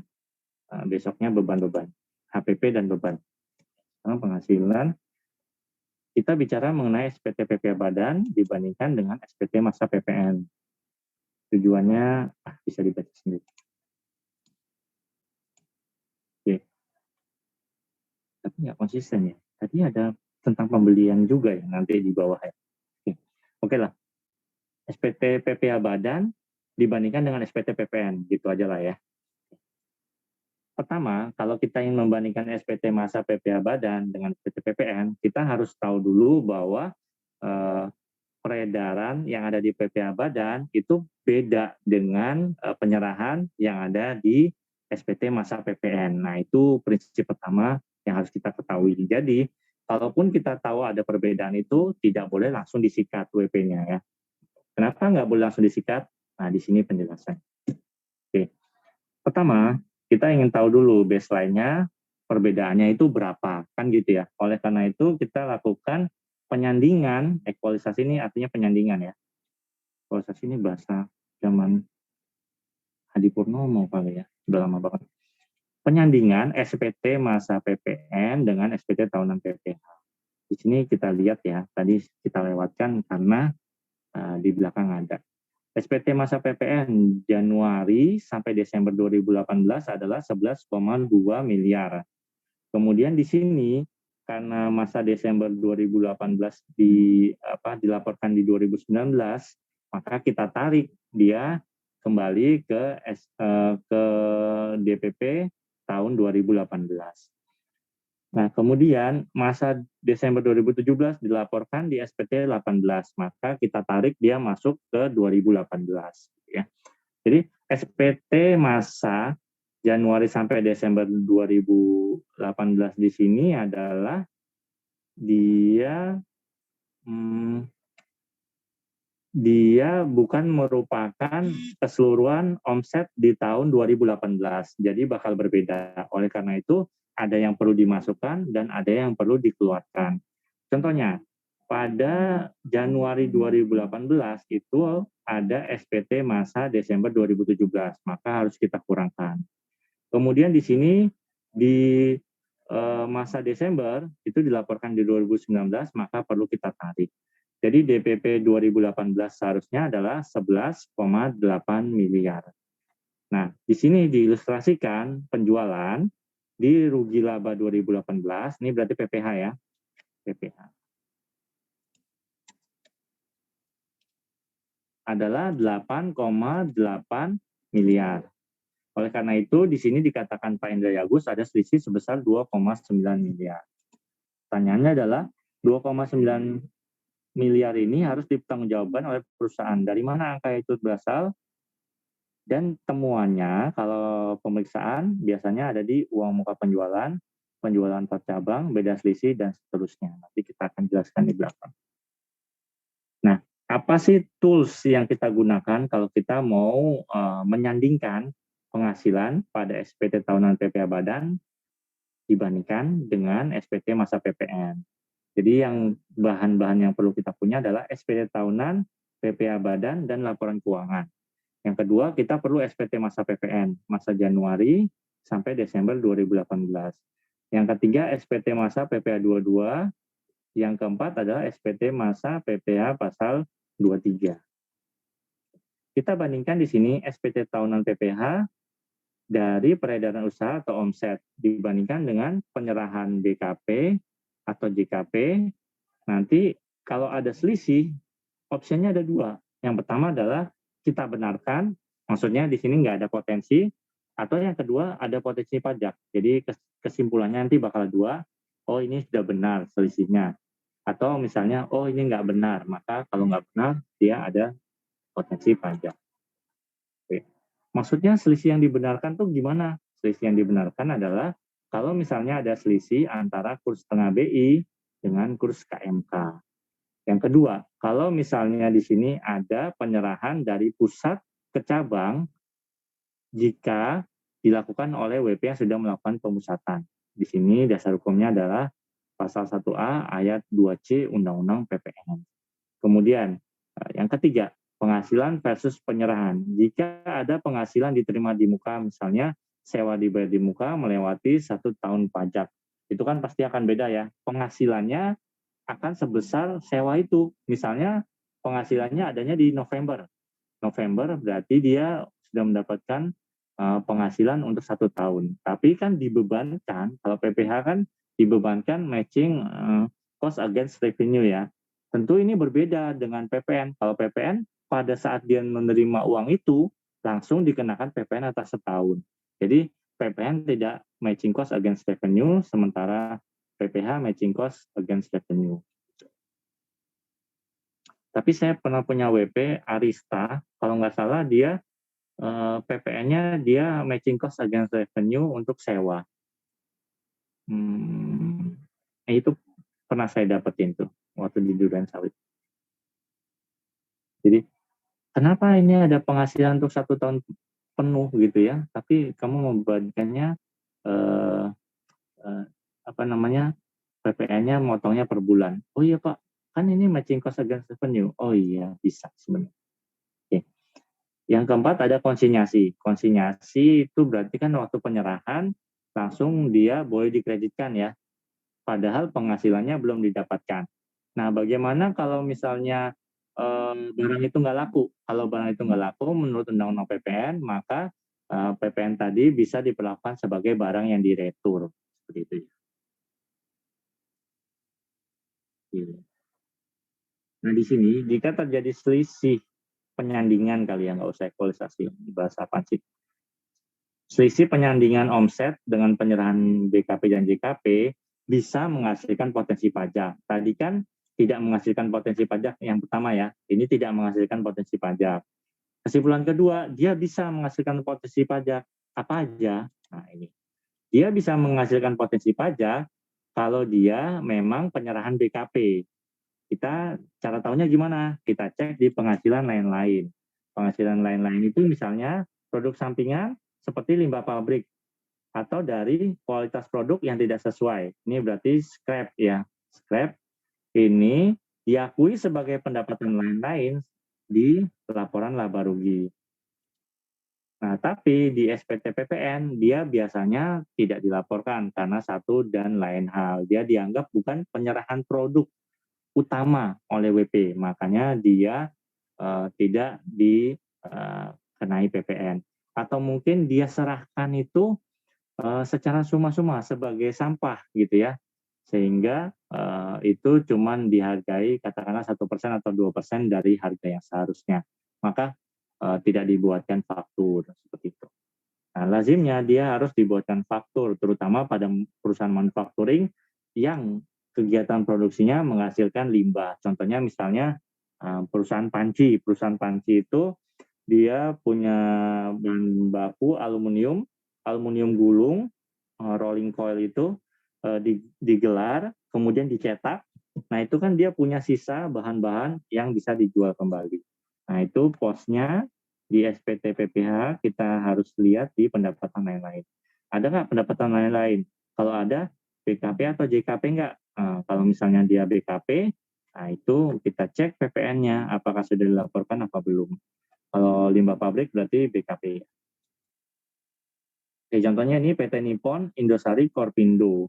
besoknya beban-beban, HPP dan beban. Sekarang penghasilan, kita bicara mengenai SPT PPH badan dibandingkan dengan SPT masa PPN. Tujuannya bisa dibaca sendiri. Oke. Tapi nggak konsisten ya. Tadi ada tentang pembelian juga ya nanti di bawah ya. Oke lah. SPT PPH badan dibandingkan dengan SPT PPN, gitu aja lah ya. Pertama, kalau kita ingin membandingkan SPT masa PPH badan dengan SPT PPN, kita harus tahu dulu bahwa peredaran yang ada di PPH badan itu beda dengan penyerahan yang ada di SPT masa PPN. Nah, itu prinsip pertama yang harus kita ketahui. Jadi, kalaupun kita tahu ada perbedaan itu, tidak boleh langsung disikat WP-nya ya. Kenapa nggak boleh langsung disikat? Nah, di sini penjelasan. Oke. Pertama, kita ingin tahu dulu baseline-nya, perbedaannya itu berapa, kan gitu ya. Oleh karena itu, kita lakukan penyandingan, ekualisasi ini artinya penyandingan ya. Ekualisasi ini bahasa zaman Hadi Purnomo kali ya, udah lama banget. Penyandingan SPT masa PPN dengan SPT tahunan PPH. Di sini kita lihat ya, tadi kita lewatkan karena di belakang ada. SPT masa PPN Januari sampai Desember 2018 adalah 11,2 miliar. Kemudian di sini karena masa Desember 2018 dilaporkan di 2019, maka kita tarik dia kembali ke DPP tahun 2018. Nah, kemudian masa Desember 2017 dilaporkan di SPT 18, maka kita tarik dia masuk ke 2018. Ya. Jadi SPT masa Januari sampai Desember 2018 di sini adalah dia bukan merupakan keseluruhan omset di tahun 2018, jadi bakal berbeda. Oleh karena itu, ada yang perlu dimasukkan dan ada yang perlu dikeluarkan. Contohnya, pada Januari 2018 itu ada SPT masa Desember 2017, maka harus kita kurangkan. Kemudian di sini di masa Desember itu dilaporkan di 2019, maka perlu kita tarik. Jadi DPP 2018 seharusnya adalah 11,8 miliar. Nah, di sini diilustrasikan penjualan di rugi laba 2018, ini berarti PPH ya, PPH. Adalah 8,8 miliar. Oleh karena itu, di sini dikatakan Pak Indra Yagus ada selisih sebesar 2,9 miliar. Pertanyaannya adalah 2,9 miliar ini harus dipertanggungjawabkan oleh perusahaan. Dari mana angka itu berasal? Dan temuannya, kalau pemeriksaan, biasanya ada di uang muka penjualan, penjualan per cabang, beda selisih, dan seterusnya. Nanti kita akan jelaskan di belakang. Nah, apa sih tools yang kita gunakan kalau kita mau menyandingkan penghasilan pada SPT tahunan PPH badan dibandingkan dengan SPT masa PPN? Jadi yang bahan-bahan yang perlu kita punya adalah SPT tahunan, PPH badan, dan laporan keuangan. Yang kedua, kita perlu SPT masa PPN, masa Januari sampai Desember 2018. Yang ketiga, SPT masa PPh 22. Yang keempat adalah SPT masa PPh pasal 23. Kita bandingkan di sini SPT tahunan PPh dari peredaran usaha atau omset dibandingkan dengan penyerahan BKP atau JKP. Nanti kalau ada selisih, opsinya ada dua. Yang pertama adalah kita benarkan, maksudnya di sini nggak ada potensi, atau yang kedua ada potensi pajak. Jadi kesimpulannya nanti bakal dua, oh ini sudah benar selisihnya. Atau misalnya, oh ini nggak benar, maka kalau nggak benar, dia ada potensi pajak. Oke. Maksudnya selisih yang dibenarkan tuh gimana? Selisih yang dibenarkan adalah kalau misalnya ada selisih antara kurs tengah BI dengan kurs KMK. Yang kedua, kalau misalnya di sini ada penyerahan dari pusat ke cabang jika dilakukan oleh WP yang sudah melakukan pemusatan. Di sini dasar hukumnya adalah pasal 1A ayat 2C Undang-Undang PPN. Kemudian yang ketiga, penghasilan versus penyerahan. Jika ada penghasilan diterima di muka, misalnya sewa dibayar di muka melewati 1 tahun pajak, itu kan pasti akan beda ya. Penghasilannya akan sebesar sewa itu. Misalnya penghasilannya adanya di November. November berarti dia sudah mendapatkan penghasilan untuk 1 tahun. Tapi kan dibebankan, kalau PPh kan dibebankan matching cost against revenue ya. Tentu ini berbeda dengan PPN. Kalau PPN pada saat dia menerima uang itu langsung dikenakan PPN atas setahun. Jadi PPN tidak matching cost against revenue, sementara PPh matching cost against revenue. Tapi saya pernah punya WP Arista, kalau nggak salah dia PPN-nya dia matching cost against revenue untuk sewa. Itu pernah saya dapetin tuh waktu di Durian Sawit. Jadi kenapa ini ada penghasilan untuk 1 tahun penuh gitu ya, tapi kamu membandingkannya PPN-nya motongnya per bulan. Oh iya Pak, kan ini matching cost against revenue. Oh iya, bisa sebenarnya. Oke. Yang keempat ada konsinyasi. Konsinyasi itu berarti kan waktu penyerahan langsung dia boleh dikreditkan ya, padahal penghasilannya belum didapatkan. Nah, bagaimana kalau misalnya barang itu nggak laku? Kalau barang itu nggak laku, menurut Undang-Undang PPN, maka PPN tadi bisa diperlakukan sebagai barang yang diretur. Seperti itu. Nah, di sini jika terjadi selisih penyandingan kali ya, nggak usah equalisasi, bahasa apa sih? Selisih penyandingan omset dengan penyerahan BKP dan JKP bisa menghasilkan potensi pajak. Tadi kan tidak menghasilkan potensi pajak yang pertama ya, ini tidak menghasilkan potensi pajak. Kesimpulan kedua, dia bisa menghasilkan potensi pajak apa aja? Nah ini, dia bisa menghasilkan potensi pajak kalau dia memang penyerahan BKP. Kita cara tahunya gimana? Kita cek di penghasilan lain-lain. Penghasilan lain-lain itu misalnya produk sampingan seperti limbah pabrik atau dari kualitas produk yang tidak sesuai. Ini berarti scrap ya. Scrap ini diakui sebagai pendapatan lain-lain di laporan laba rugi. Nah, tapi di SPT PPN dia biasanya tidak dilaporkan karena satu dan lain hal. Dia dianggap bukan penyerahan produk utama oleh WP, makanya dia tidak dikenai PPN. Atau mungkin dia serahkan itu secara suma-suma sebagai sampah gitu ya, sehingga itu cuman dihargai katakanlah 1% atau 2% dari harga yang seharusnya, maka tidak dibuatkan faktur seperti itu. Nah, lazimnya dia harus dibuatkan faktur, terutama pada perusahaan manufacturing yang kegiatan produksinya menghasilkan limbah. Contohnya misalnya perusahaan panci. Perusahaan panci itu dia punya bahan baku aluminium gulung, rolling coil itu digelar, kemudian dicetak. Nah itu kan dia punya sisa bahan-bahan yang bisa dijual kembali. Nah itu posnya di SPT PPh kita harus lihat di pendapatan lain-lain. Ada nggak pendapatan lain-lain? Kalau ada, BKP atau JKP nggak? Kalau misalnya dia BKP, nah itu kita cek PPN-nya apakah sudah dilaporkan apa belum. Kalau limbah pabrik berarti BKP. Oke, contohnya ini PT Nippon Indosari Korpindo.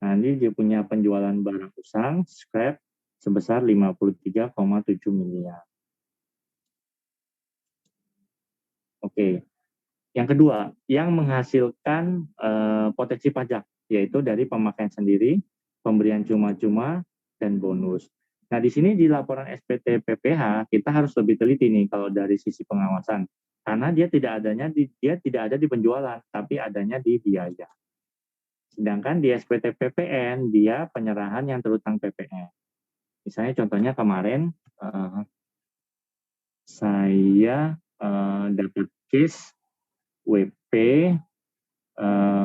Nah, ini dia punya penjualan barang usang, scrap, sebesar 53,7 miliar. Oke, yang kedua, yang menghasilkan potensi pajak, yaitu dari pemakaian sendiri, pemberian cuma-cuma, dan bonus. Nah, di sini di laporan SPT PPH, kita harus lebih teliti nih kalau dari sisi pengawasan. Karena dia tidak ada di penjualan, tapi adanya di biaya. Sedangkan di SPT PPN, dia penyerahan yang terutang PPN. Misalnya contohnya kemarin, saya dapat case WP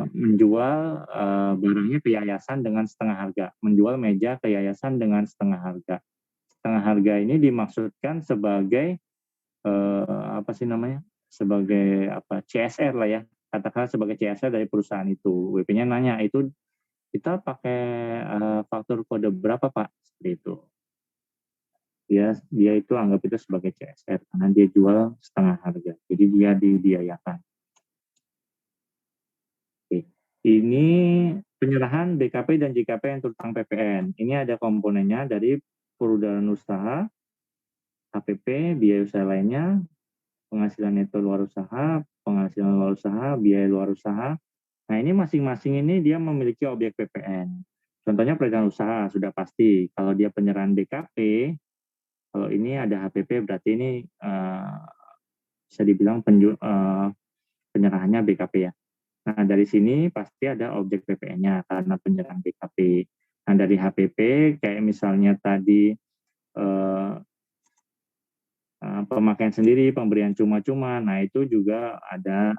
menjual barangnya ke yayasan dengan setengah harga, menjual meja ke yayasan dengan setengah harga. Setengah harga ini dimaksudkan sebagai sebagai CSR lah ya, katakanlah sebagai CSR dari perusahaan itu. WP-nya nanya, itu kita pakai faktur kode berapa Pak? Seperti itu. Dia itu anggap itu sebagai CSR karena dia jual setengah harga, jadi dia dibiayakan. Oke. Ini penyerahan BKP dan JKP yang terutang PPN. Ini ada komponennya dari perudahan usaha, HPP, biaya usaha lainnya, penghasilan neto luar usaha, penghasilan luar usaha, biaya luar usaha. Nah, ini masing-masing ini dia memiliki objek PPN. Contohnya perudahan usaha sudah pasti. Kalau dia penyerahan BKP, kalau ini ada HPP berarti ini bisa dibilang penyerahannya BKP ya. Nah, dari sini pasti ada objek PPN-nya karena penyerahan BKP. Nah, dari HPP kayak misalnya tadi pemakaian sendiri, pemberian cuma-cuma, nah itu juga ada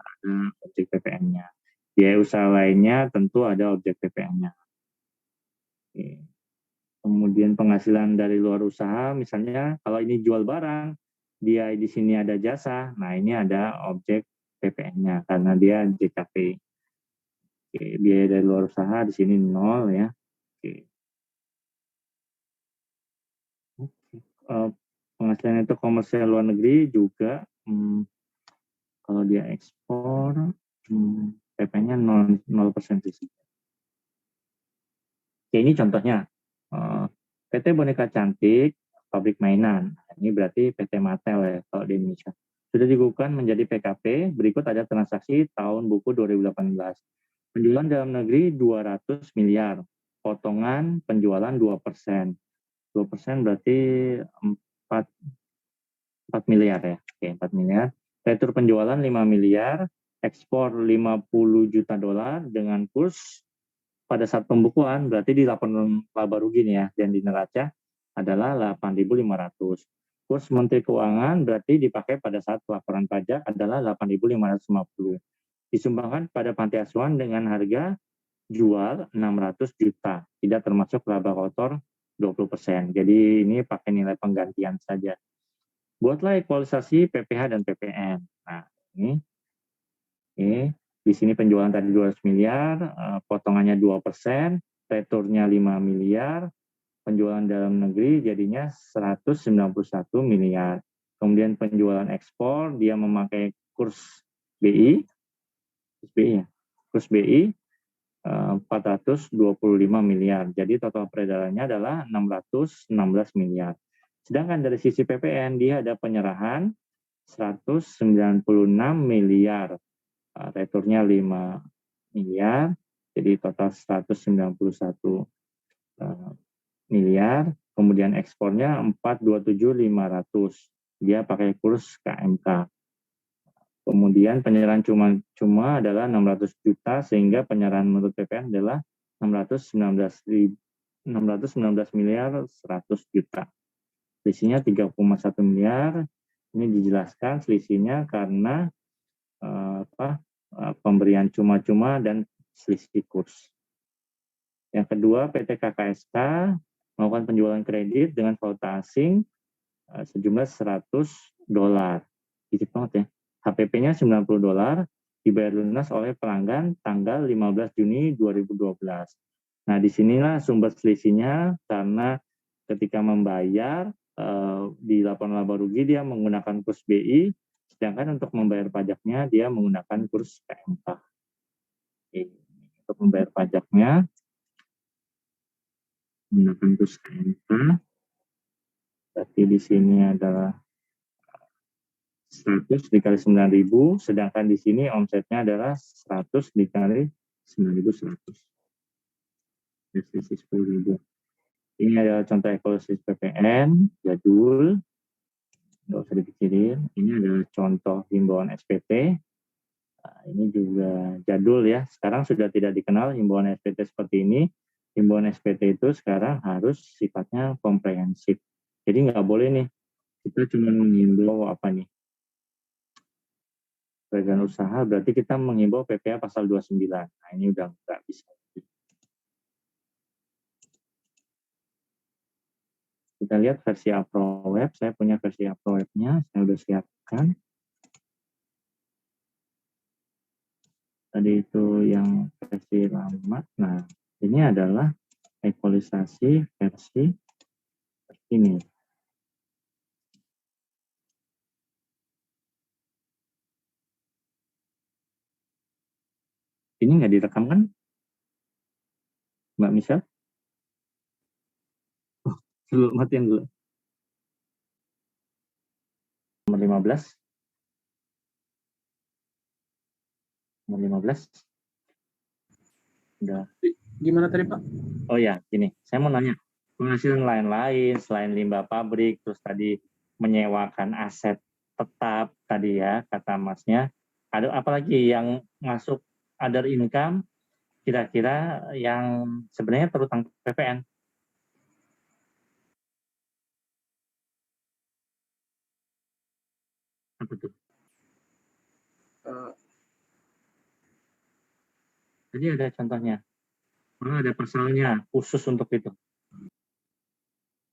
objek PPN-nya. Biaya usaha lainnya tentu ada objek PPN-nya. Kemudian penghasilan dari luar usaha, misalnya kalau ini jual barang, dia di sini ada jasa, nah ini ada objek PPN-nya karena dia JKP. Oke, biaya dari luar usaha di sini 0 ya. Oke. Penghasilan itu komersial luar negeri juga kalau dia ekspor PP-nya 0% di sini. Oke, ini contohnya PT Boneka Cantik pabrik mainan. Ini berarti PT Mattel ya kalau di Indonesia. Sudah digugat menjadi PKP. Berikut ada transaksi tahun buku 2018. Penjualan dalam negeri 200 miliar. Potongan penjualan 2%. 2% berarti 4 miliar ya. Oke, 4 miliar. Retur penjualan 5 miliar. Ekspor 50 juta dolar dengan kurs pada saat pembukuan berarti di laporan laba rugi nih ya, dan di neraca adalah 8.500. Kurs Menteri Keuangan berarti dipakai pada saat pelaporan pajak adalah 8.550. Disumbangkan pada panti asuhan dengan harga jual 600 juta, tidak termasuk laba kotor 20%. Jadi ini pakai nilai penggantian saja. Buatlah ekualisasi PPH dan PPN. Nah, ini di sini penjualan tadi 200 miliar, potongannya 2%, returnya 5 miliar, penjualan dalam negeri jadinya 191 miliar. Kemudian penjualan ekspor, dia memakai kurs BI, kurs BI 425 miliar. Jadi total peredarannya adalah 616 miliar. Sedangkan dari sisi PPN, dia ada penyerahan 196 miliar. Returnya 5 miliar, jadi total 191 miliar. Kemudian ekspornya 427.500, dia pakai kurs KMK. Kemudian penyerahan cuma adalah 600 juta, sehingga penyerahan menurut PPN adalah 619 miliar 100 juta. Selisihnya 3,1 miliar. Ini dijelaskan selisihnya karena pemberian cuma-cuma dan selisih kurs. Yang kedua, PT KKSK melakukan penjualan kredit dengan valuta asing sejumlah 100 dolar. Dikit banget ya. HPP-nya 90 dolar, dibayar lunas oleh pelanggan tanggal 15 Juni 2012. Nah, disinilah sumber selisihnya karena ketika membayar di laporan laba rugi dia menggunakan kurs BI Sedangkan untuk membayar pajaknya dia menggunakan kurs PMK. Oke. Untuk membayar pajaknya menggunakan kurs PMK. Berarti di sini adalah 100 dikali 9.000, sedangkan di sini omsetnya adalah 100 dikali 9.100. Selisih 10.000. Ini adalah contoh evaluasi PPN, jadul, nggak usah dipikirin. Ini adalah contoh himbauan SPT. Nah, ini juga jadul ya. Sekarang sudah tidak dikenal himbauan SPT seperti ini. Himbauan SPT itu sekarang harus sifatnya komprehensif. Jadi nggak boleh nih, kita cuma menghimbau apa nih? Bagian usaha, berarti kita menghimbau PPA pasal 29. Nah, ini udah nggak bisa. Kita lihat versi AproWeb. Saya punya versi AproWeb-nya, saya udah siapkan. Tadi itu yang versi lama. Nah, ini adalah equalisasi versi ini. Ini nggak direkam kan, Mbak Michelle? Oh, dulu matiin dulu. Nomor 15. Nomor 15. Udah. Gimana tadi Pak? Oh ya, gini. Saya mau nanya. Penghasilan lain-lain selain limbah pabrik, terus tadi menyewakan aset tetap tadi ya, kata Masnya. Ada apa lagi yang masuk other income kira-kira yang sebenarnya terutang PPN? Apa tuh? Jadi ada contohnya. Ada pasalnya khusus untuk itu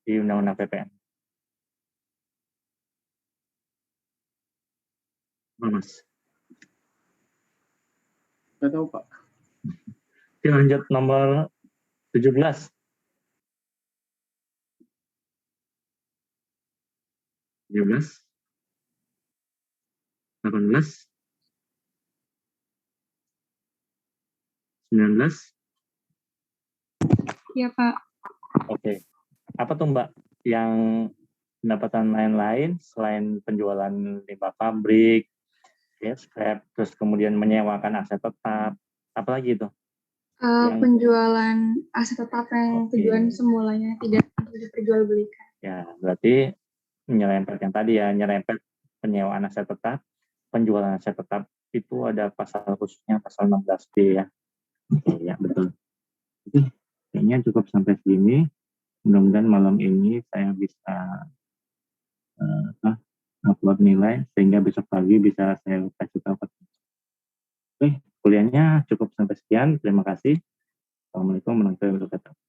di Undang-Undang PPN. Apa, Mas? Nggak tahu Pak. Oke, lanjut nomor 17. 17. 18. 19. Iya Pak. Oke. Apa tuh Mbak yang pendapatan lain-lain selain penjualan limbah pabrik, ya, scrap, terus kemudian menyewakan aset tetap, apalagi itu? Penjualan aset tetap yang tujuan semulanya tidak untuk diperjualbelikan. Ya, berarti menyerempet yang tadi ya, nyerempet penyewaan aset tetap, penjualan aset tetap itu ada pasal khususnya pasal 16B ya. Oke, ya betul. Oke, kayaknya cukup sampai sini. Mudah-mudahan malam ini saya bisa upload nilai sehingga besok pagi bisa saya kasih tahu. Oke, kuliahnya cukup sampai sekian. Terima kasih. Assalamualaikum warahmatullahi wabarakatuh.